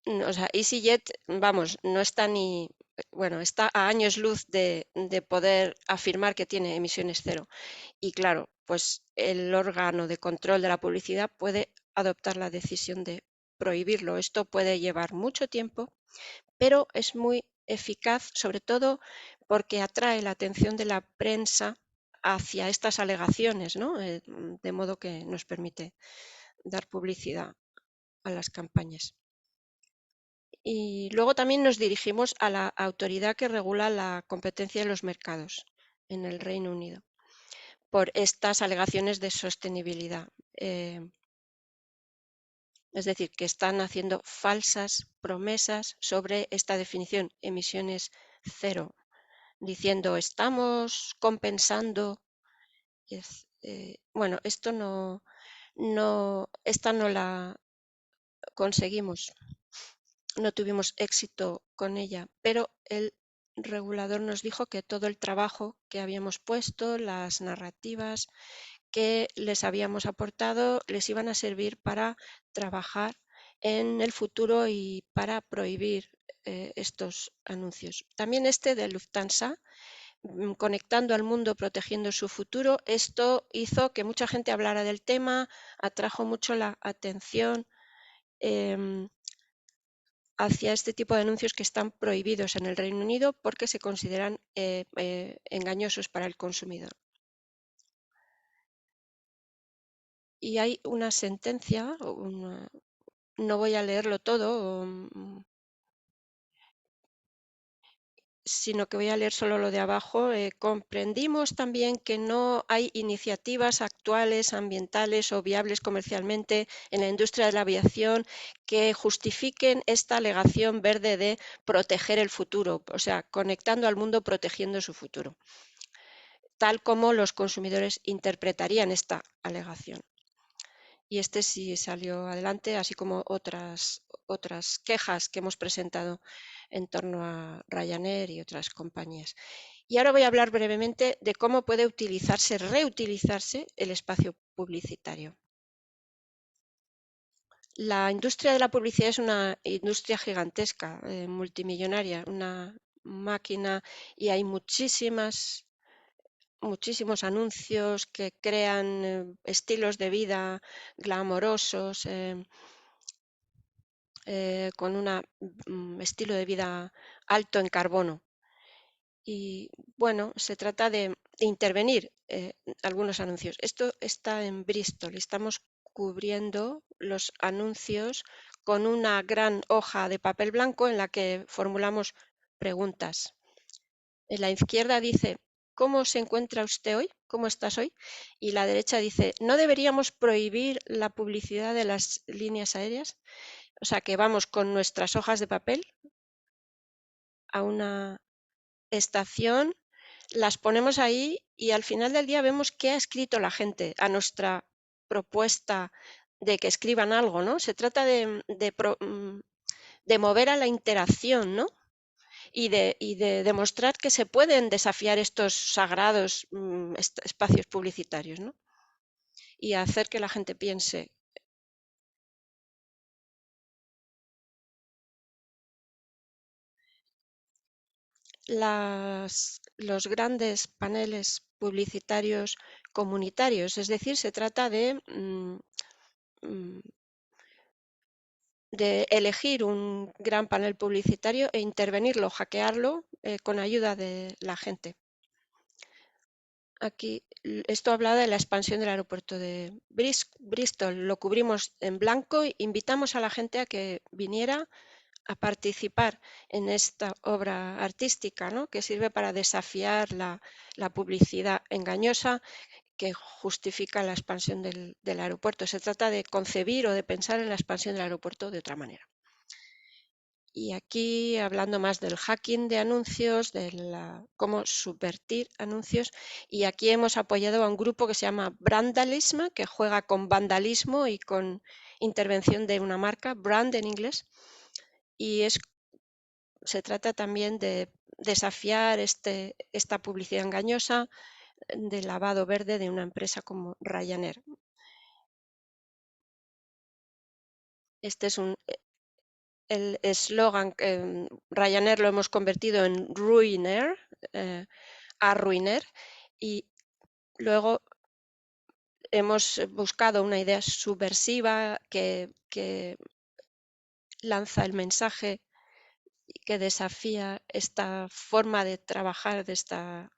O sea, EasyJet, vamos, no está ni, bueno, está a años luz de poder afirmar que tiene emisiones cero. Y claro, pues el órgano de control de la publicidad puede adoptar la decisión de prohibirlo. Esto puede llevar mucho tiempo, pero es muy eficaz, sobre todo porque atrae la atención de la prensa hacia estas alegaciones, ¿no? De modo que nos permite dar publicidad a las campañas. Y luego también nos dirigimos a la autoridad que regula la competencia de los mercados en el Reino Unido por estas alegaciones de sostenibilidad. Es decir, que están haciendo falsas promesas sobre esta definición, emisiones cero, diciendo estamos compensando. Bueno, esta no la conseguimos. No tuvimos éxito con ella, pero el regulador nos dijo que todo el trabajo que habíamos puesto, las narrativas que les habíamos aportado, les iban a servir para trabajar en el futuro y para prohibir estos anuncios. También este de Lufthansa, conectando al mundo, protegiendo su futuro, esto hizo que mucha gente hablara del tema, atrajo mucho la atención hacia este tipo de anuncios que están prohibidos en el Reino Unido porque se consideran engañosos para el consumidor. Y hay una sentencia, no voy a leerlo todo, sino que voy a leer solo lo de abajo. Comprendimos también que no hay iniciativas actuales, ambientales o viables comercialmente en la industria de la aviación que justifiquen esta alegación verde de proteger el futuro, o sea, conectando al mundo, protegiendo su futuro, tal como los consumidores interpretarían esta alegación. Y este sí salió adelante, así como otras quejas que hemos presentado en torno a Ryanair y otras compañías. Y ahora voy a hablar brevemente de cómo puede reutilizarse el espacio publicitario. La industria de la publicidad es una industria gigantesca, multimillonaria, una máquina, y hay muchísimos anuncios que crean estilos de vida glamorosos, con un estilo de vida alto en carbono. Y bueno, se trata de intervenir algunos anuncios. Esto está en Bristol. Estamos cubriendo los anuncios con una gran hoja de papel blanco en la que formulamos preguntas. En la izquierda dice, ¿cómo se encuentra usted hoy? ¿Cómo estás hoy? Y la derecha dice, ¿no deberíamos prohibir la publicidad de las líneas aéreas? O sea, que vamos con nuestras hojas de papel a una estación, las ponemos ahí y al final del día vemos qué ha escrito la gente a nuestra propuesta de que escriban algo, ¿no? Se trata de mover a la interacción, ¿no? Y de demostrar que se pueden desafiar estos sagrados espacios publicitarios, ¿no? Y hacer que la gente piense. Los grandes paneles publicitarios comunitarios, es decir, se trata de elegir un gran panel publicitario e intervenirlo, hackearlo con ayuda de la gente. Aquí, esto habla de la expansión del aeropuerto de Bristol. Lo cubrimos en blanco e invitamos a la gente a que viniera a participar en esta obra artística, ¿no? Que sirve para desafiar la publicidad engañosa que justifica la expansión del aeropuerto. Se trata de concebir o de pensar en la expansión del aeropuerto de otra manera. Y aquí, hablando más del hacking de anuncios, de cómo subvertir anuncios, y aquí hemos apoyado a un grupo que se llama Brandalism, que juega con vandalismo y con intervención de una marca, brand en inglés, y se trata también de desafiar esta publicidad engañosa de lavado verde de una empresa como Ryanair. Este es el eslogan, Ryanair lo hemos convertido en Ruinair, arruiner, y luego hemos buscado una idea subversiva que lanza el mensaje y que desafía esta forma de trabajar de esta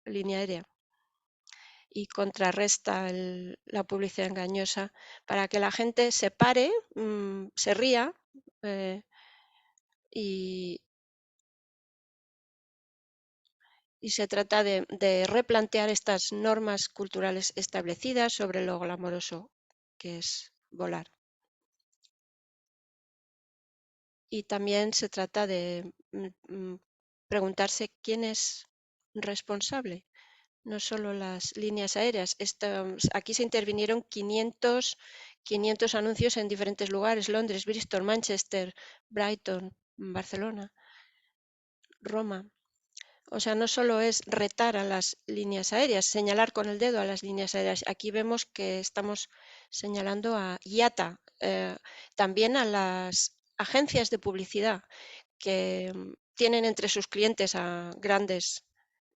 línea aérea y contrarresta la publicidad engañosa para que la gente se pare, se ría y se trata de replantear estas normas culturales establecidas sobre lo glamoroso que es volar. Y también se trata de preguntarse quién es responsable, no solo las líneas aéreas. Aquí se intervinieron 500 anuncios en diferentes lugares: Londres, Bristol, Manchester, Brighton, Barcelona, Roma. O sea, no solo es retar a las líneas aéreas, señalar con el dedo a las líneas aéreas. Aquí vemos que estamos señalando a IATA, también a las agencias de publicidad que tienen entre sus clientes a grandes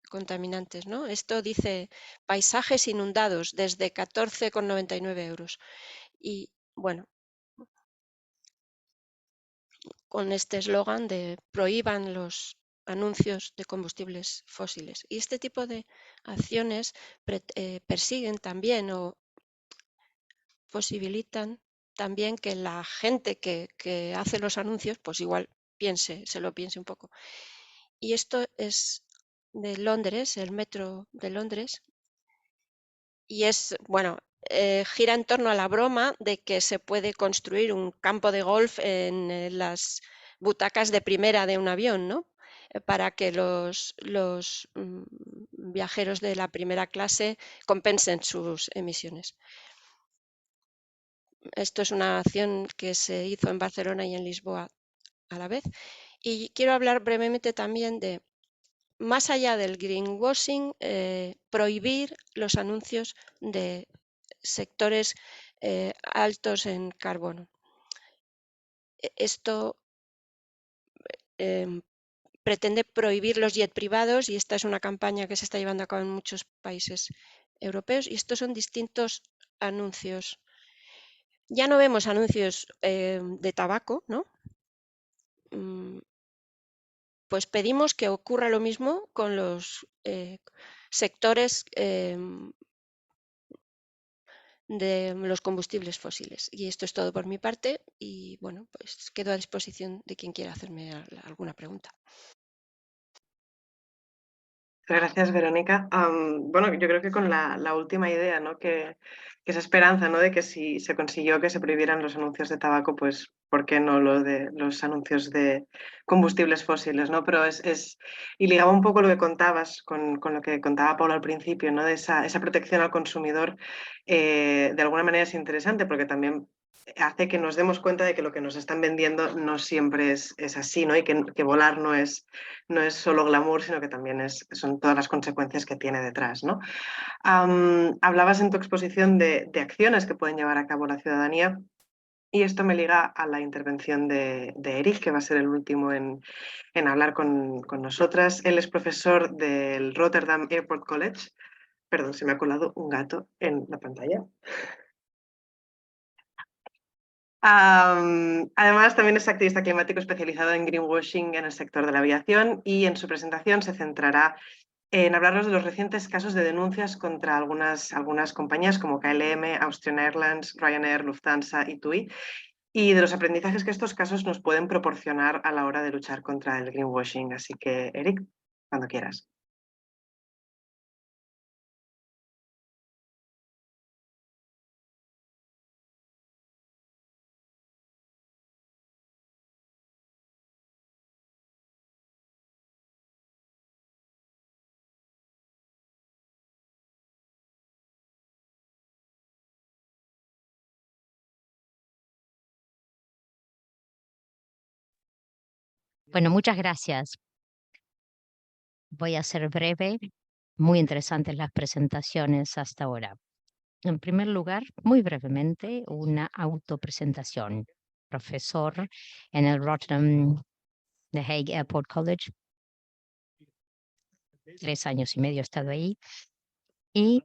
contaminantes, ¿no? Esto dice paisajes inundados desde 14,99 euros. Y bueno, con este eslogan de prohíban los anuncios de combustibles fósiles. Y este tipo de acciones persiguen también o posibilitan también que la gente que hace los anuncios, pues igual se lo piense un poco. Y esto es de Londres, el metro de Londres, y gira en torno a la broma de que se puede construir un campo de golf en las butacas de primera de un avión, ¿no? Para que los viajeros de la primera clase compensen sus emisiones. Esto es una acción que se hizo en Barcelona y en Lisboa a la vez. Y quiero hablar brevemente también de más allá del greenwashing, prohibir los anuncios de sectores altos en carbono. Esto pretende prohibir los jet privados y esta es una campaña que se está llevando a cabo en muchos países europeos y estos son distintos anuncios. Ya no vemos anuncios de tabaco, ¿no? Pues pedimos que ocurra lo mismo con los sectores de los combustibles fósiles. Y esto es todo por mi parte y bueno, pues quedo a disposición de quien quiera hacerme alguna pregunta. Gracias, Verónica. Bueno, yo creo que con la última idea, ¿no? Que esa esperanza, ¿no? De que si se consiguió que se prohibieran los anuncios de tabaco, pues ¿por qué no lo de los anuncios de combustibles fósiles, ¿no? Pero y ligaba un poco lo que contabas con lo que contaba Paula al principio, ¿no? De esa protección al consumidor, de alguna manera es interesante porque también hace que nos demos cuenta de que lo que nos están vendiendo no siempre es así, ¿no? Y que volar no es solo glamour, sino que también son todas las consecuencias que tiene detrás, ¿no? Hablabas en tu exposición de acciones que pueden llevar a cabo la ciudadanía y esto me liga a la intervención de Eric, que va a ser el último en hablar con nosotras. Él es profesor del Rotterdam Airport College. Perdón, se me ha colado un gato en la pantalla. Además, también es activista climático especializado en greenwashing en el sector de la aviación y en su presentación se centrará en hablarnos de los recientes casos de denuncias contra algunas compañías como KLM, Austrian Airlines, Ryanair, Lufthansa y TUI y de los aprendizajes que estos casos nos pueden proporcionar a la hora de luchar contra el greenwashing. Así que, Eric, cuando quieras. Bueno, muchas gracias. Voy a ser breve. Muy interesantes las presentaciones hasta ahora. En primer lugar, muy brevemente, una autopresentación. Profesor en el Rotterdam The Hague Airport College. 3 años y medio he estado ahí. Y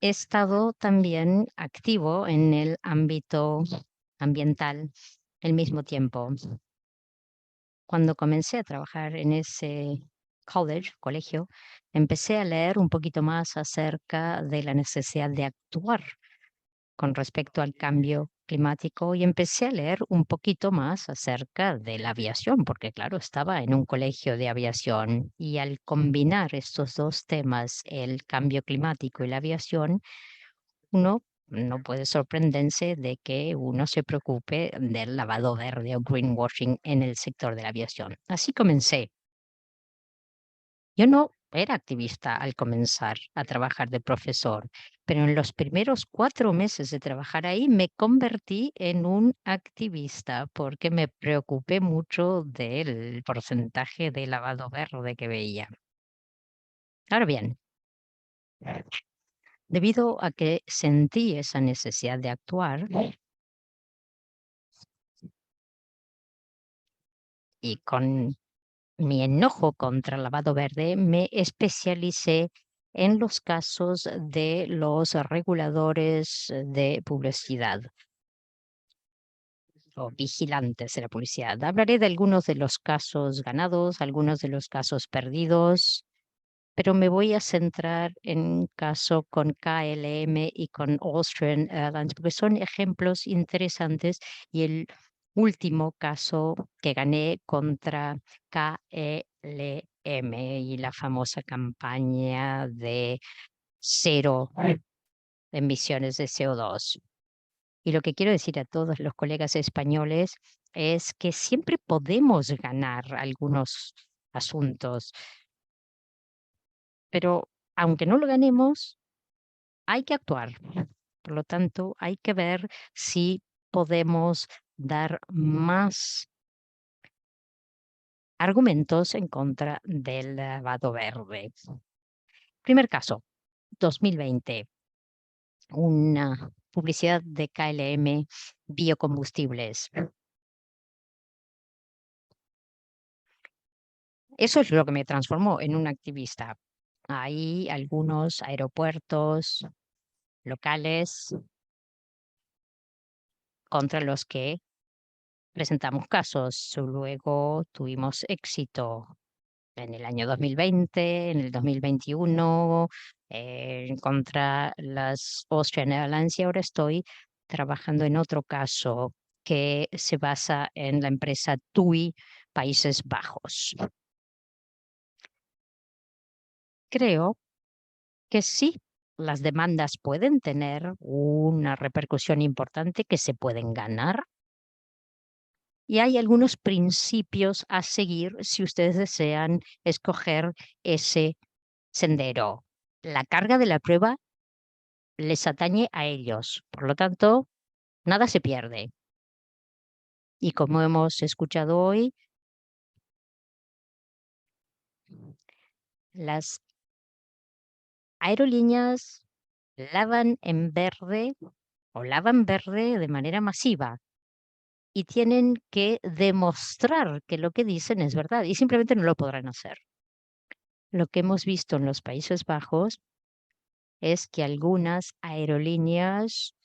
he estado también activo en el ámbito ambiental al mismo tiempo. Cuando comencé a trabajar en ese colegio, empecé a leer un poquito más acerca de la necesidad de actuar con respecto al cambio climático y empecé a leer un poquito más acerca de la aviación, porque claro, estaba en un colegio de aviación y al combinar estos dos temas, el cambio climático y la aviación, uno no puede sorprenderse de que uno se preocupe del lavado verde o greenwashing en el sector de la aviación. Así comencé. Yo no era activista al comenzar a trabajar de profesor, pero en los primeros 4 meses de trabajar ahí me convertí en un activista porque me preocupé mucho del porcentaje de lavado verde que veía. Ahora bien, debido a que sentí esa necesidad de actuar y con mi enojo contra el lavado verde, me especialicé en los casos de los reguladores de publicidad o vigilantes de la publicidad. Hablaré de algunos de los casos ganados, algunos de los casos perdidos, pero me voy a centrar en un caso con KLM y con Austrian Airlines, porque son ejemplos interesantes y el último caso que gané contra KLM y la famosa campaña de cero emisiones de CO2. Y lo que quiero decir a todos los colegas españoles es que siempre podemos ganar algunos asuntos, pero aunque no lo ganemos, hay que actuar. Por lo tanto, hay que ver si podemos dar más argumentos en contra del lavado verde. Primer caso, 2020, una publicidad de KLM biocombustibles. Eso es lo que me transformó en un activista. Hay algunos aeropuertos locales contra los que presentamos casos. Luego tuvimos éxito en el año 2020, en el 2021, contra las Austrian Airlines, y ahora estoy trabajando en otro caso que se basa en la empresa TUI, Países Bajos. Creo que sí, las demandas pueden tener una repercusión importante, que se pueden ganar. Y hay algunos principios a seguir si ustedes desean escoger ese sendero. La carga de la prueba les atañe a ellos, por lo tanto, nada se pierde. Y como hemos escuchado hoy, las aerolíneas lavan verde de manera masiva y tienen que demostrar que lo que dicen es verdad, y simplemente no lo podrán hacer. Lo que hemos visto en los Países Bajos es que algunas aerolíneas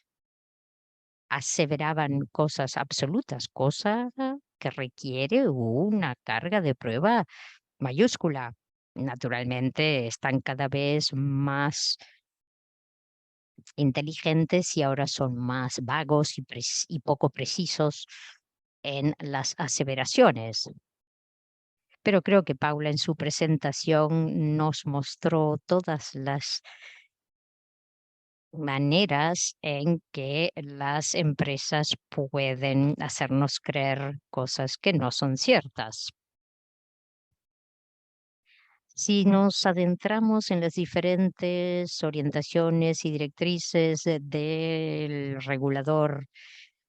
aseveraban cosas absolutas, cosa que requiere una carga de prueba mayúscula. Naturalmente están cada vez más inteligentes y ahora son más vagos y poco precisos en las aseveraciones. Pero creo que Paula en su presentación nos mostró todas las maneras en que las empresas pueden hacernos creer cosas que no son ciertas. Si nos adentramos en las diferentes orientaciones y directrices del regulador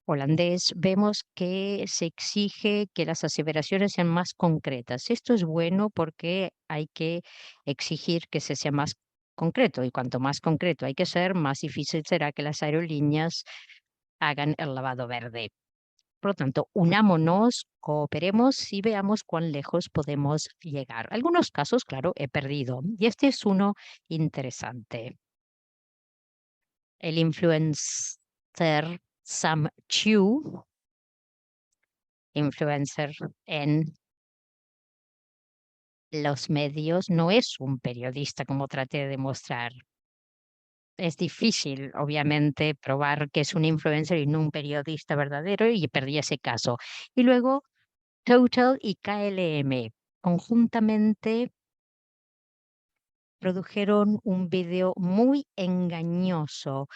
holandés, vemos que se exige que las aseveraciones sean más concretas. Esto es bueno porque hay que exigir que se sea más concreto, y cuanto más concreto hay que ser, más difícil será que las aerolíneas hagan el lavado verde. Por lo tanto, unámonos, cooperemos y veamos cuán lejos podemos llegar. Algunos casos, claro, he perdido, y este es uno interesante. El influencer Sam Chu, influencer en los medios, no es un periodista, como traté de demostrar. Es difícil, obviamente, probar que es un influencer y no un periodista verdadero, y perdí ese caso. Y luego Total y KLM conjuntamente produjeron un video muy engañoso,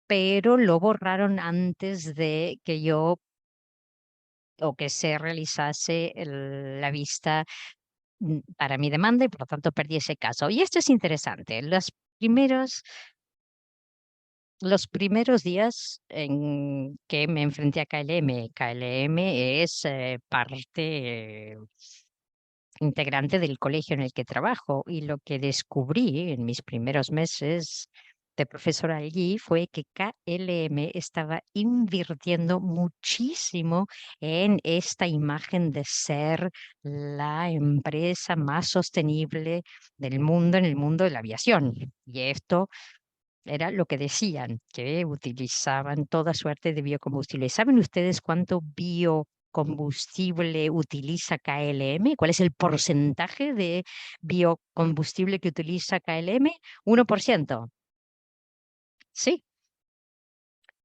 pero lo borraron antes de que yo o que se realizase la vista para mi demanda, y por lo tanto perdí ese caso. Y esto es interesante. Los primeros días en que me enfrenté a KLM es parte integrante del colegio en el que trabajo, y lo que descubrí en mis primeros meses de profesora allí fue que KLM estaba invirtiendo muchísimo en esta imagen de ser la empresa más sostenible del mundo en el mundo de la aviación. Y esto era lo que decían, que utilizaban toda suerte de biocombustibles. ¿Saben ustedes cuánto biocombustible utiliza KLM? ¿Cuál es el porcentaje de biocombustible que utiliza KLM? 1%. Sí,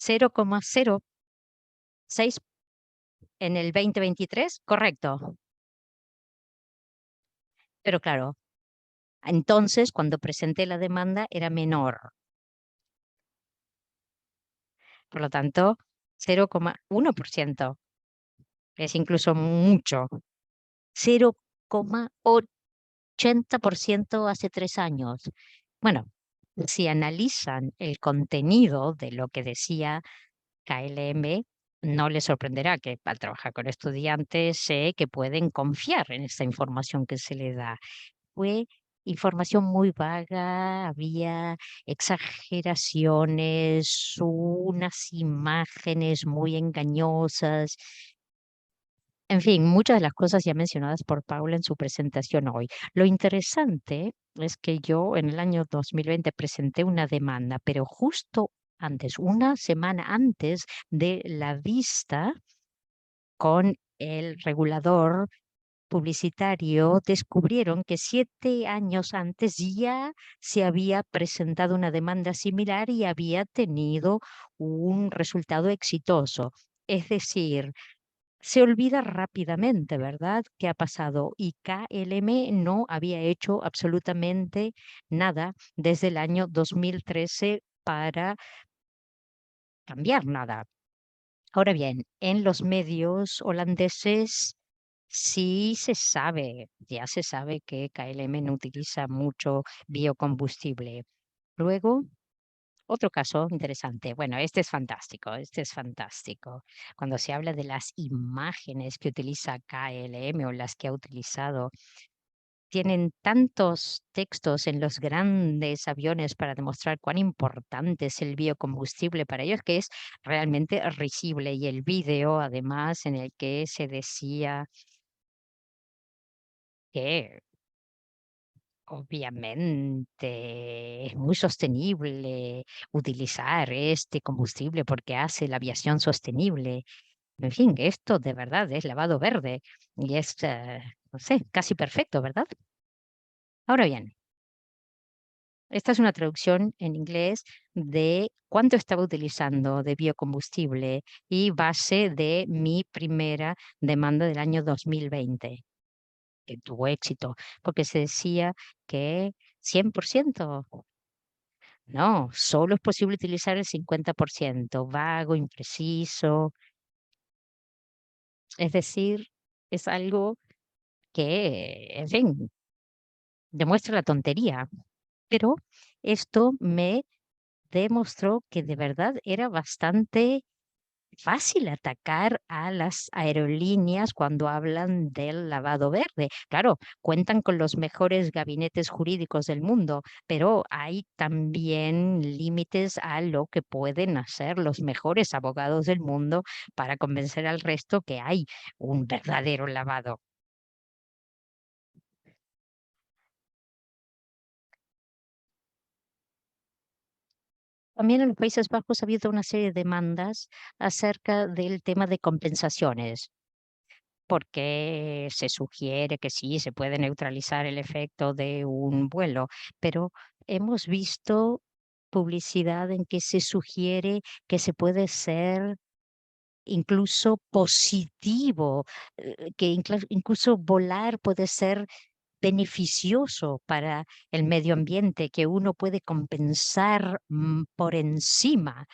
0,06 en el 2023, correcto. Pero claro, entonces cuando presenté la demanda era menor. Por lo tanto, 0,1%. Es incluso mucho. 0,80% hace 3 años. Bueno, si analizan el contenido de lo que decía KLM, no les sorprenderá que al trabajar con estudiantes sé que pueden confiar en esta información que se le da. Fue información muy vaga, había exageraciones, unas imágenes muy engañosas. En fin, muchas de las cosas ya mencionadas por Paula en su presentación hoy. Lo interesante es que yo en el año 2020 presenté una demanda, pero justo antes, una semana antes de la vista con el regulador publicitario, descubrieron que 7 años antes ya se había presentado una demanda similar y había tenido un resultado exitoso. Es decir, se olvida rápidamente, ¿verdad?, qué ha pasado. Y KLM no había hecho absolutamente nada desde el año 2013 para cambiar nada. Ahora bien, en los medios holandeses sí se sabe, ya se sabe que KLM no utiliza mucho biocombustible. Luego, otro caso interesante. Bueno, este es fantástico, este es fantástico. Cuando se habla de las imágenes que utiliza KLM o las que ha utilizado, tienen tantos textos en los grandes aviones para demostrar cuán importante es el biocombustible para ellos, que es realmente risible. Y el video, además, en el que se decía que obviamente es muy sostenible utilizar este combustible porque hace la aviación sostenible. En fin, esto de verdad es lavado verde y es, no sé, casi perfecto, ¿verdad? Ahora bien, esta es una traducción en inglés de cuánto estaba utilizando de biocombustible y base de mi primera demanda del año 2020, que tuvo éxito, porque se decía que 100%. No, solo es posible utilizar el 50%, vago, impreciso. Es decir, es algo que, en fin, demuestra la tontería. Pero esto me demostró que de verdad era bastante fácil atacar a las aerolíneas cuando hablan del lavado verde. Claro, cuentan con los mejores gabinetes jurídicos del mundo, pero hay también límites a lo que pueden hacer los mejores abogados del mundo para convencer al resto que hay un verdadero lavado. También en los Países Bajos ha habido una serie de demandas acerca del tema de compensaciones, porque se sugiere que sí, se puede neutralizar el efecto de un vuelo, pero hemos visto publicidad en que se sugiere que se puede ser incluso positivo, que incluso volar puede ser beneficioso para el medio ambiente, que uno puede compensar por encima.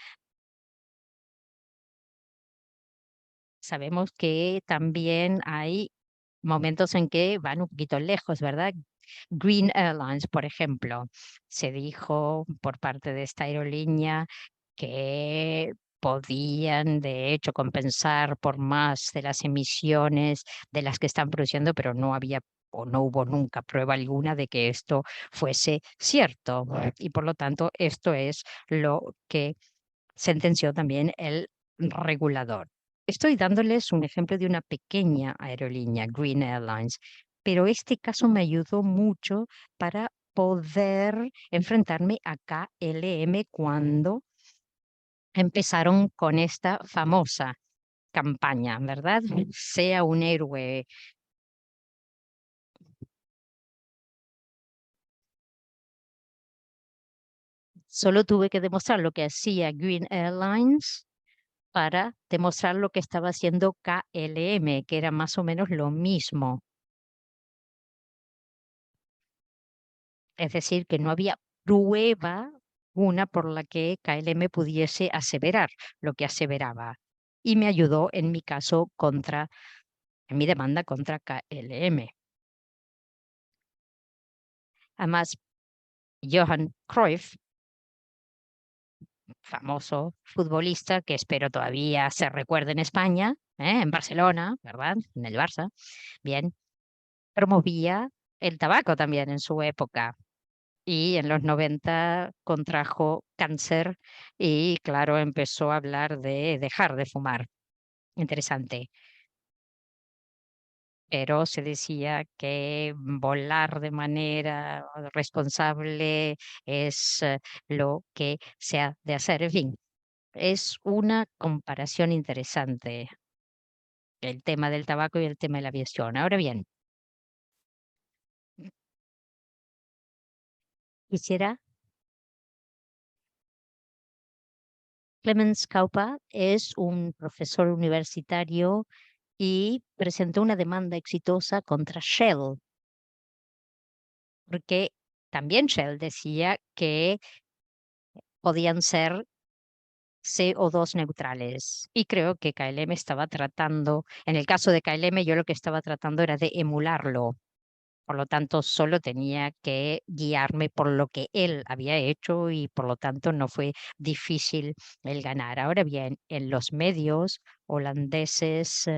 Sabemos que también hay momentos en que van un poquito lejos, ¿verdad? Green Airlines, por ejemplo, se dijo por parte de esta aerolínea que podían, de hecho, compensar por más de las emisiones de las que están produciendo, pero no había o no hubo nunca prueba alguna de que esto fuese cierto. Y por lo tanto, esto es lo que sentenció también el regulador. Estoy dándoles un ejemplo de una pequeña aerolínea, Green Airlines, pero este caso me ayudó mucho para poder enfrentarme a KLM cuando empezaron con esta famosa campaña, ¿verdad? Sea un héroe. Solo tuve que demostrar lo que hacía Green Airlines para demostrar lo que estaba haciendo KLM, que era más o menos lo mismo. Es decir, que no había prueba una por la que KLM pudiese aseverar lo que aseveraba. Y me ayudó en mi caso en mi demanda contra KLM. Además, Johan Cruyff famoso futbolista que espero todavía se recuerde en España, en Barcelona, ¿verdad? En el Barça. Bien, promovía el tabaco también en su época y en los 90 contrajo cáncer y, claro, empezó a hablar de dejar de fumar. Interesante. Pero se decía que volar de manera responsable es lo que se ha de hacer. En fin, es una comparación interesante el tema del tabaco y el tema de la aviación. Ahora bien, quisiera Clemens Kaupa es un profesor universitario y presentó una demanda exitosa contra Shell, porque también Shell decía que podían ser CO2 neutrales. Y creo que KLM estaba tratando, en el caso de KLM, yo lo que estaba tratando era de emularlo. Por lo tanto, solo tenía que guiarme por lo que él había hecho y por lo tanto no fue difícil el ganar. Ahora bien, en los medios holandeses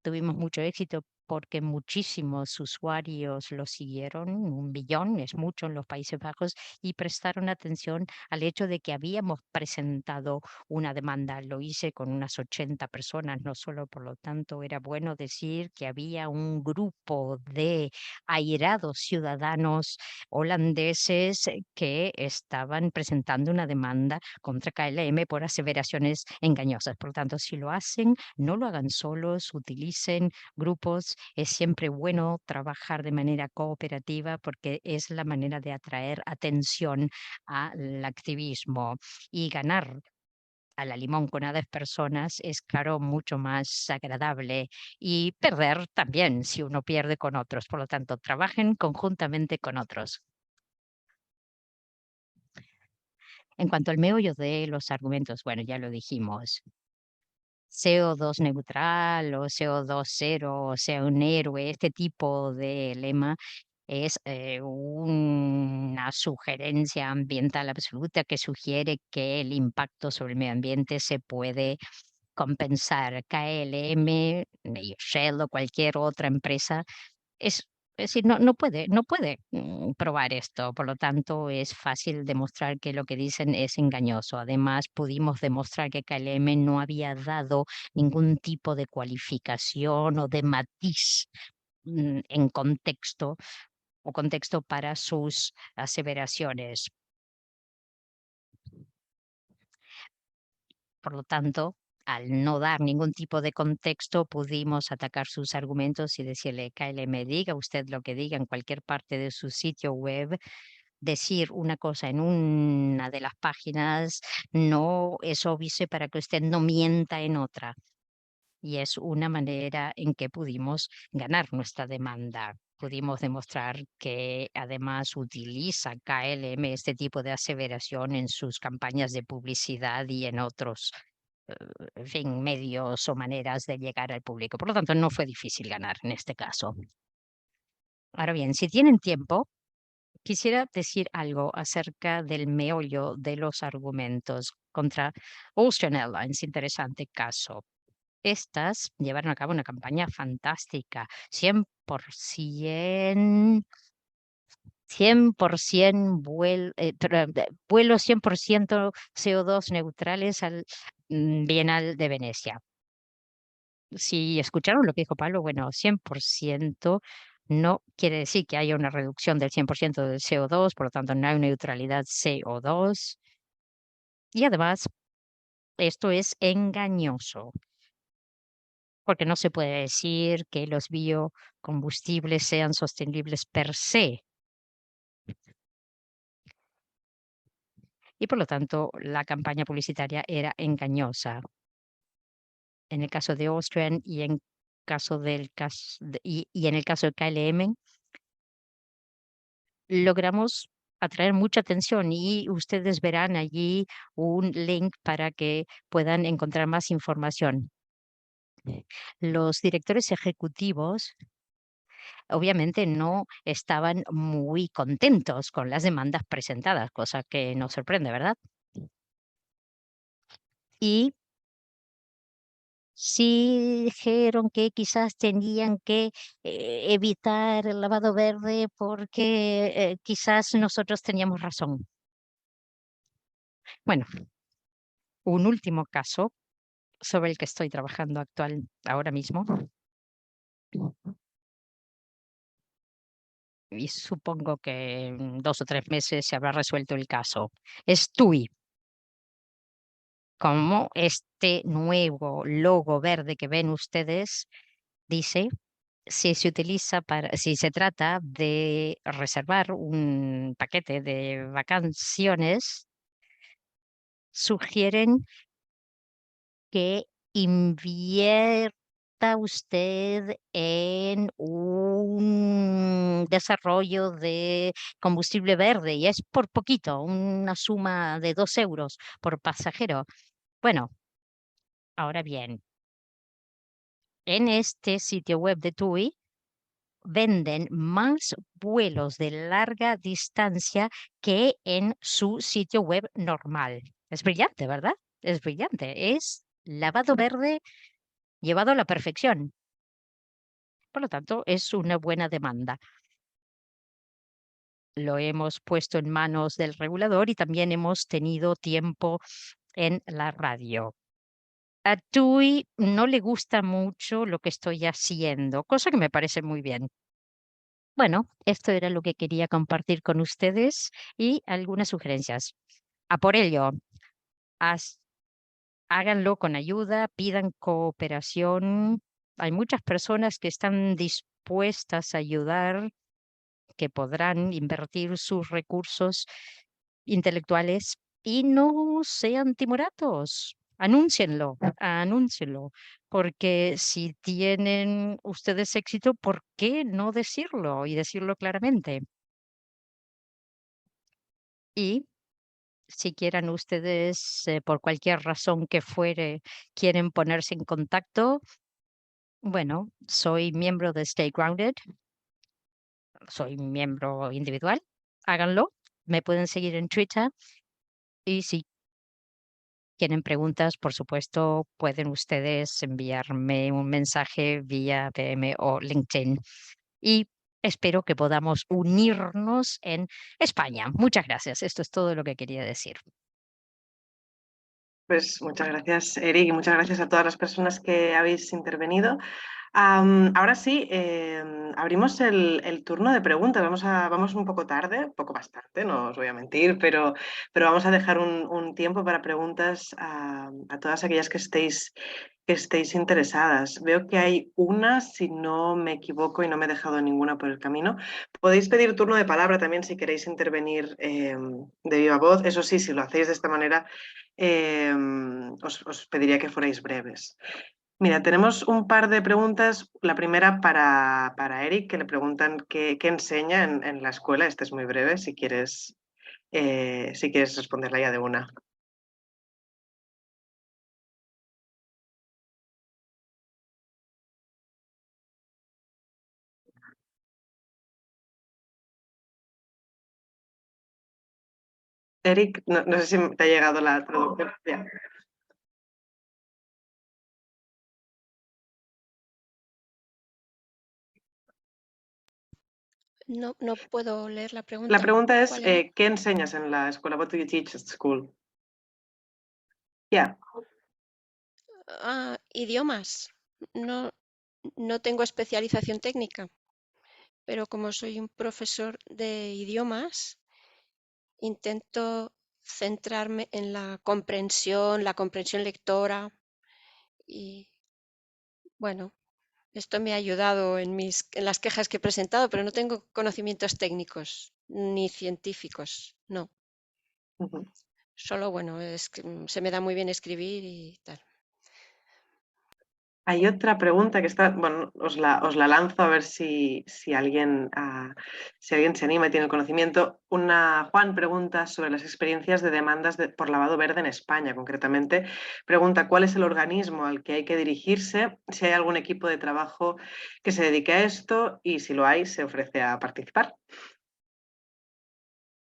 tuvimos mucho éxito porque muchísimos usuarios lo siguieron, 1 millón, es mucho en los Países Bajos, y prestaron atención al hecho de que habíamos presentado una demanda. Lo hice con unas 80 personas, no solo, por lo tanto, era bueno decir que había un grupo de airados ciudadanos holandeses que estaban presentando una demanda contra KLM por aseveraciones engañosas. Por lo tanto, si lo hacen, no lo hagan solos, utilicen grupos. Es siempre bueno trabajar de manera cooperativa porque es la manera de atraer atención al activismo y ganar a la limonconada de personas es, claro, mucho más agradable y perder también si uno pierde con otros. Por lo tanto, trabajen conjuntamente con otros. En cuanto al meollo de los argumentos, bueno, ya lo dijimos. CO2 neutral o CO2 cero, o sea, un héroe, este tipo de lema es una sugerencia ambiental absoluta que sugiere que el impacto sobre el medio ambiente se puede compensar. KLM, y Shell o cualquier otra empresa es decir, no puede probar esto, por lo tanto, es fácil demostrar que lo que dicen es engañoso. Además, pudimos demostrar que KLM no había dado ningún tipo de cualificación o de matiz, en contexto para sus aseveraciones. Por lo tanto, al no dar ningún tipo de contexto, pudimos atacar sus argumentos y decirle: "KLM, diga usted lo que diga en cualquier parte de su sitio web, decir una cosa en una de las páginas no es óbice para que usted no mienta en otra". Y es una manera en que pudimos ganar nuestra demanda. Pudimos demostrar que además utiliza KLM este tipo de aseveración en sus campañas de publicidad y en otros, en fin, medios o maneras de llegar al público. Por lo tanto, no fue difícil ganar en este caso. Ahora bien, si tienen tiempo, quisiera decir algo acerca del meollo de los argumentos contra Austrian Airlines. Interesante caso. Estas llevaron a cabo una campaña fantástica, 100% vuelos 100% CO2 neutrales al Bienal de Venecia. Si escucharon lo que dijo Pablo, bueno, 100% no quiere decir que haya una reducción del 100% del CO2, por lo tanto, no hay neutralidad CO2. Y además, esto es engañoso, porque no se puede decir que los biocombustibles sean sostenibles per se. Y por lo tanto, la campaña publicitaria era engañosa. En el caso de Austrian y en en el caso de KLM, logramos atraer mucha atención y ustedes verán allí un link para que puedan encontrar más información. Los directores ejecutivos obviamente no estaban muy contentos con las demandas presentadas, cosa que nos sorprende, ¿verdad? y sí dijeron que quizás tenían que evitar el lavado verde porque quizás nosotros teníamos razón. Bueno, un último caso sobre el que estoy trabajando ahora mismo. Y supongo que en 2 o 3 meses se habrá resuelto el caso. Es TUI. Como este nuevo logo verde que ven ustedes dice, si se trata de reservar un paquete de vacaciones, sugieren que invierta usted en un desarrollo de combustible verde y es por poquito, una suma de 2 euros por pasajero. Bueno, ahora bien, en este sitio web de TUI venden más vuelos de larga distancia que en su sitio web normal. Es brillante, ¿verdad? Es brillante. Es lavado verde llevado a la perfección. Por lo tanto, es una buena demanda. Lo hemos puesto en manos del regulador y también hemos tenido tiempo en la radio. A TUI no le gusta mucho lo que estoy haciendo, cosa que me parece muy bien. Bueno, esto era lo que quería compartir con ustedes y algunas sugerencias. A por ello, haz- háganlo con ayuda, pidan cooperación. Hay muchas personas que están dispuestas a ayudar, que podrán invertir sus recursos intelectuales y no sean timoratos. Anúncienlo, porque si tienen ustedes éxito, ¿por qué no decirlo y decirlo claramente? Y si quieran ustedes, por cualquier razón que fuere, quieren ponerse en contacto, bueno, soy miembro de Stay Grounded, soy miembro individual, háganlo, me pueden seguir en Twitter y si tienen preguntas, por supuesto, pueden ustedes enviarme un mensaje vía PM o LinkedIn. Y espero que podamos unirnos en España. Muchas gracias. Esto es todo lo que quería decir. Pues muchas gracias, Eric, y muchas gracias a todas las personas que habéis intervenido. Ahora sí, abrimos el turno de preguntas. Vamos un poco tarde, un poco bastante, no os voy a mentir, pero vamos a dejar un tiempo para preguntas a todas aquellas que estéis interesadas. Veo que hay una, si no me equivoco y no me he dejado ninguna por el camino. Podéis pedir turno de palabra también si queréis intervenir de viva voz. Eso sí, si lo hacéis de esta manera, os pediría que fuerais breves. Mira, tenemos un par de preguntas. La primera para Eric, que le preguntan qué enseña en la escuela. Esta es muy breve, si quieres responderla ya de una. Eric, no sé si te ha llegado la traducción. Ya. No puedo leer la pregunta. La pregunta es, ¿Cuál era? ¿qué enseñas en la escuela? What do you teach at school? Yeah. Idiomas. No tengo especialización técnica, pero como soy un profesor de idiomas, intento centrarme en la comprensión lectora y bueno, esto me ha ayudado en las quejas que he presentado, pero no tengo conocimientos técnicos ni científicos, no. Ujú. Solo, bueno, se me da muy bien escribir y tal. Hay otra pregunta que está, bueno, os la lanzo a ver si alguien se anima y tiene el conocimiento. Juan pregunta sobre las experiencias de demandas por lavado verde en España, concretamente. Pregunta cuál es el organismo al que hay que dirigirse, si hay algún equipo de trabajo que se dedique a esto y si lo hay, se ofrece a participar.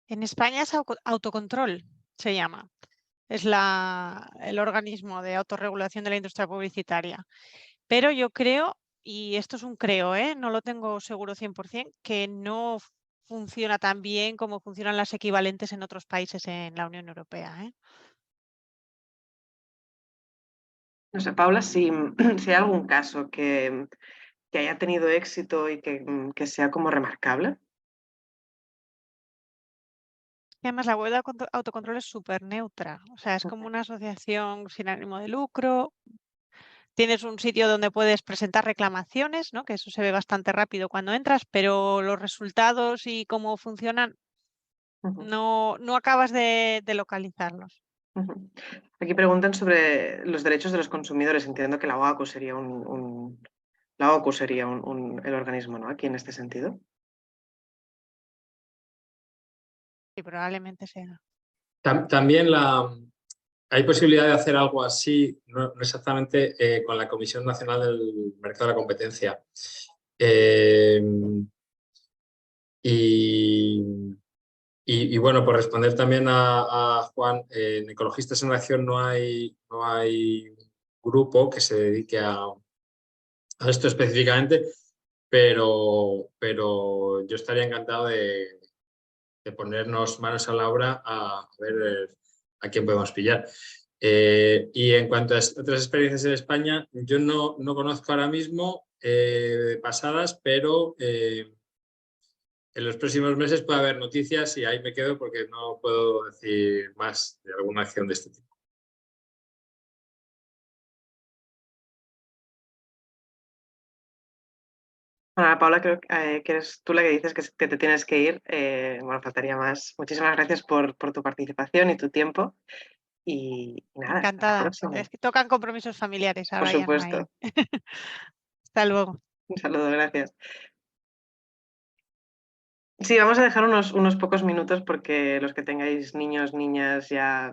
En España es autocontrol, se llama. es el organismo de autorregulación de la industria publicitaria. Pero yo creo, y esto es un creo, no lo tengo seguro 100%, que no funciona tan bien como funcionan las equivalentes en otros países en la Unión Europea. No sé, Paula, si hay algún caso que haya tenido éxito y que sea como remarcable. Y además la web de autocontrol es súper neutra, o sea, es como una asociación sin ánimo de lucro. Tienes un sitio donde puedes presentar reclamaciones, ¿no? Que eso se ve bastante rápido cuando entras, pero los resultados y cómo funcionan no acabas de localizarlos. Aquí preguntan sobre los derechos de los consumidores. Entiendo que la OACU sería la OACU sería el organismo, ¿no? Aquí en este sentido. Sí, probablemente sea. También hay posibilidad de hacer algo así, no exactamente con la Comisión Nacional del Mercado de la Competencia. Y bueno, por responder también a Juan, en Ecologistas en Acción no hay grupo que se dedique a esto específicamente, pero yo estaría encantado de ponernos manos a la obra a ver a quién podemos pillar. Y en cuanto a otras experiencias en España, yo no conozco ahora mismo pasadas, pero en los próximos meses puede haber noticias y ahí me quedo porque no puedo decir más de alguna acción de este tipo. Bueno, Paula, creo que eres tú la que dices que te tienes que ir. Bueno, faltaría más. Muchísimas gracias por tu participación y tu tiempo. Y nada, hasta la Encantada. próxima. Es que tocan compromisos familiares, Por ahora ya no hay. supuesto. Hasta luego. Un saludo, gracias. Sí, vamos a dejar unos pocos minutos porque los que tengáis niños, niñas ya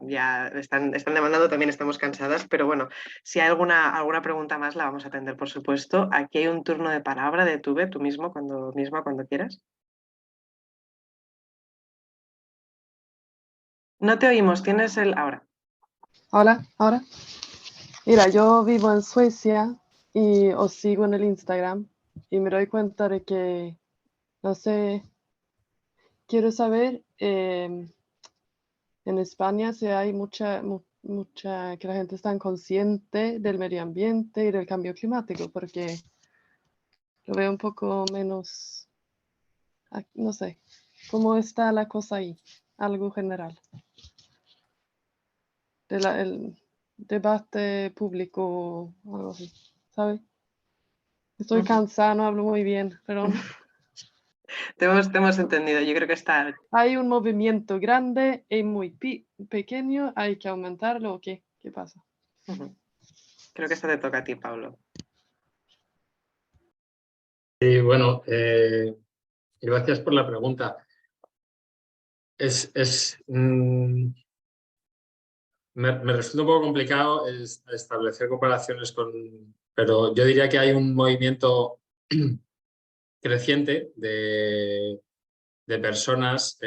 están demandando, también estamos cansadas, pero bueno, si hay alguna pregunta más la vamos a atender, por supuesto. Aquí hay un turno de palabra de Tuve, tú misma cuando quieras. No te oímos, tienes el ahora. Hola, ahora. Mira, yo vivo en Suecia y os sigo en el Instagram y me doy cuenta de que, no sé, quiero saber en España si hay mucha, que la gente está consciente del medio ambiente y del cambio climático, porque lo veo un poco menos, no sé, cómo está la cosa ahí, algo general. El debate público o algo así, ¿sabes? Estoy cansada, no hablo muy bien, pero Te hemos entendido, yo creo que está. hay un movimiento grande y muy pequeño, hay que aumentarlo o qué pasa. Creo que esta te toca a ti, Pablo. Sí, bueno, gracias por la pregunta. Me resulta un poco complicado establecer comparaciones pero yo diría que hay un movimiento creciente de personas,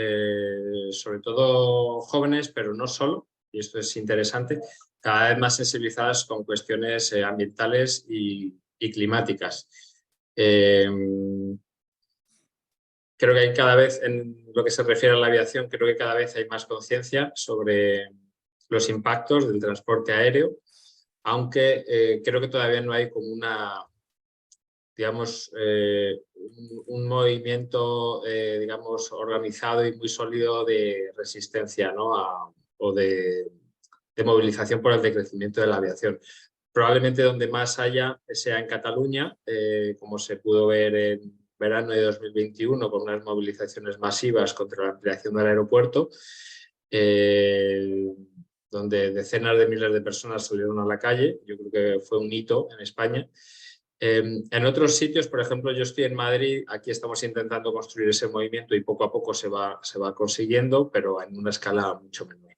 sobre todo jóvenes, pero no solo, y esto es interesante, cada vez más sensibilizadas con cuestiones ambientales y climáticas. Creo que hay cada vez, en lo que se refiere a la aviación, creo que cada vez hay más conciencia sobre los impactos del transporte aéreo, aunque creo que todavía no hay como digamos, un movimiento, digamos, organizado y muy sólido de resistencia, ¿no? o de movilización por el decrecimiento de la aviación. Probablemente donde más haya sea en Cataluña, como se pudo ver en verano de 2021 con unas movilizaciones masivas contra la ampliación del aeropuerto, donde decenas de miles de personas salieron a la calle. Yo creo que fue un hito en España. En otros sitios, por ejemplo, yo estoy en Madrid, aquí estamos intentando construir ese movimiento y poco a poco se va consiguiendo, pero en una escala mucho menor.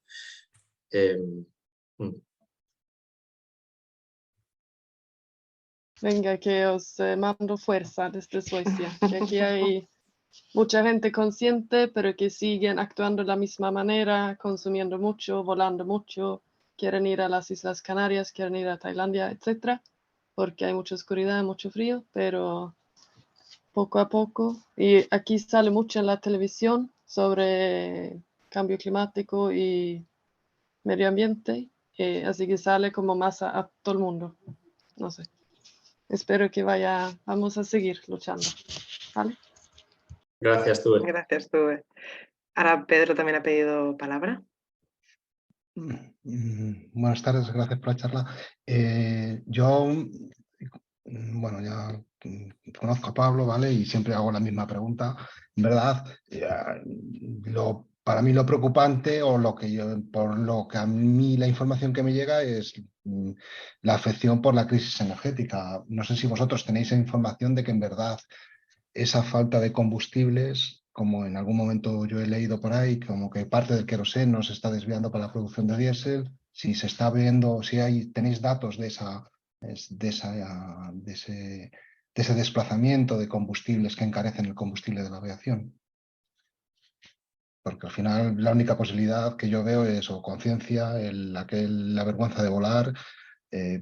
Venga, que os mando fuerza desde Suecia, que aquí hay mucha gente consciente, pero que siguen actuando de la misma manera, consumiendo mucho, volando mucho, quieren ir a las Islas Canarias, quieren ir a Tailandia, etcétera, porque hay mucha oscuridad, mucho frío, pero poco a poco. Y aquí sale mucho en la televisión sobre cambio climático y medio ambiente, así que sale como más a todo el mundo. No sé. Espero que vamos a seguir luchando. ¿Vale? Gracias, Tuve. Gracias, Tuve. Ahora Pedro también ha pedido palabra. Buenas tardes, gracias por la charla. Yo, bueno, ya conozco a Pablo, ¿vale? Y siempre hago la misma pregunta. En verdad, para mí lo preocupante o por lo que a mí la información que me llega es la afección por la crisis energética. No sé si vosotros tenéis información de que en verdad esa falta de combustibles, como en algún momento yo he leído por ahí, como que parte del queroseno se está desviando para la producción de diésel, si se está viendo, tenéis datos de ese desplazamiento de combustibles que encarecen el combustible de la aviación. Porque al final la única posibilidad que yo veo es o conciencia, la vergüenza de volar,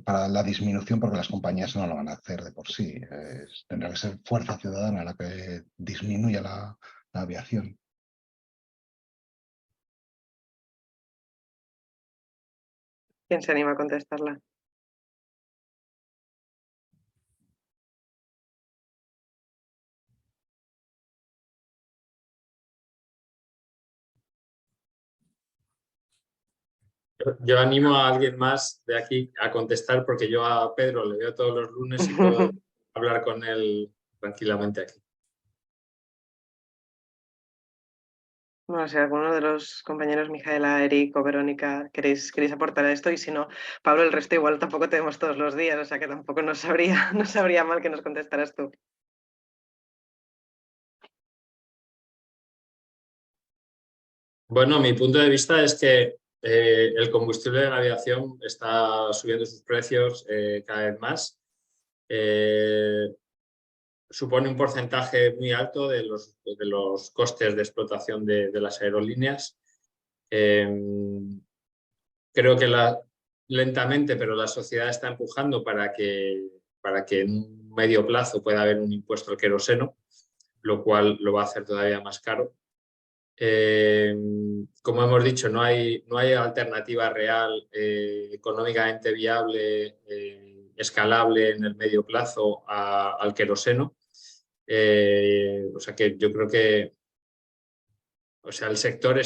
para la disminución, porque las compañías no lo van a hacer de por sí. Tendrá que ser fuerza ciudadana la que disminuya la aviación. ¿Quién se anima a contestarla? Yo animo a alguien más de aquí a contestar porque yo a Pedro le veo todos los lunes y puedo hablar con él tranquilamente aquí. No sé, alguno de los compañeros, Mijaela, Eric o Verónica, queréis aportar a esto, y si no, Pablo, el resto igual tampoco tenemos todos los días, o sea que tampoco nos sabría mal que nos contestaras tú. Bueno, mi punto de vista es que el combustible de la aviación está subiendo sus precios cada vez más. Supone un porcentaje muy alto de los costes de explotación de las aerolíneas. Creo que lentamente, pero la sociedad está empujando para que en un medio plazo pueda haber un impuesto al queroseno, lo cual lo va a hacer todavía más caro. Como hemos dicho, no hay alternativa real, económicamente viable, escalable en el medio plazo al queroseno. O sea que yo creo que el sector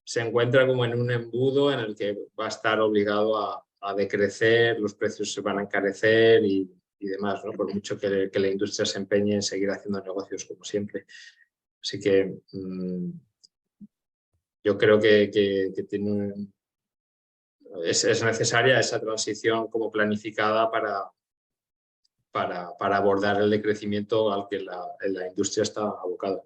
se encuentra como en un embudo en el que va a estar obligado a decrecer, los precios se van a encarecer y demás, ¿no? Por mucho que la industria se empeñe en seguir haciendo negocios como siempre. Así que yo creo que es necesaria esa transición como planificada para abordar el decrecimiento al que la industria está abocada.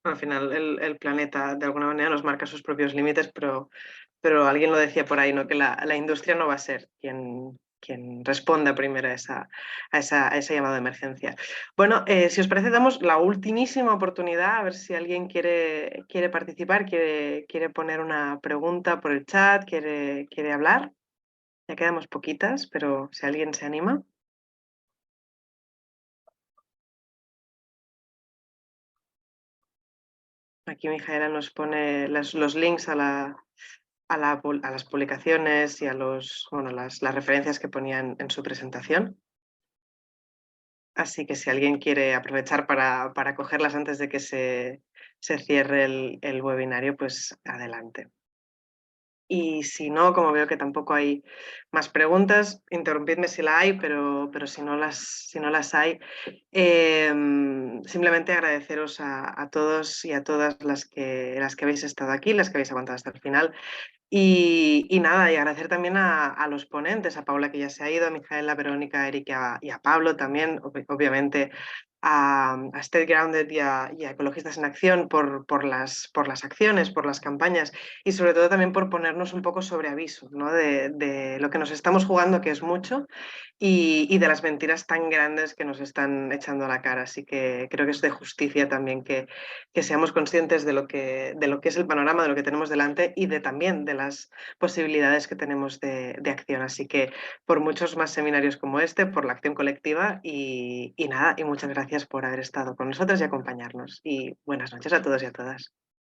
Al final el planeta de alguna manera nos marca sus propios límites, pero alguien lo decía por ahí, ¿no? Que la industria no va a ser quien responda primero a ese llamado de emergencia. Bueno, si os parece, damos la ultimísima oportunidad, a ver si alguien quiere participar, quiere poner una pregunta por el chat, quiere hablar. Ya quedamos poquitas, pero si alguien se anima. Aquí Mijaela nos pone los links a las publicaciones y a las referencias que ponían en su presentación. Así que si alguien quiere aprovechar para cogerlas antes de que se cierre el webinario, pues adelante. Y si no, como veo que tampoco hay más preguntas, interrumpidme si la hay, pero si no las hay, simplemente agradeceros a todos y a todas las que habéis estado aquí, las que habéis aguantado hasta el final. Y nada, y agradecer también a los ponentes, a Paula que ya se ha ido, a Mijaela, a Verónica, a Eric y a Pablo también, obviamente a Stay Grounded y a Ecologistas en Acción por las acciones, por las campañas y sobre todo también por ponernos un poco sobre aviso, ¿no? de lo que nos estamos jugando, que es mucho, y de las mentiras tan grandes que nos están echando a la cara. Así que creo que es de justicia también que seamos conscientes de lo que es el panorama, de lo que tenemos delante y también de las posibilidades que tenemos de acción. Así que por muchos más seminarios como este, por la acción colectiva y nada, y muchas gracias por haber estado con nosotros y acompañarnos. Y buenas noches a todos y a todas.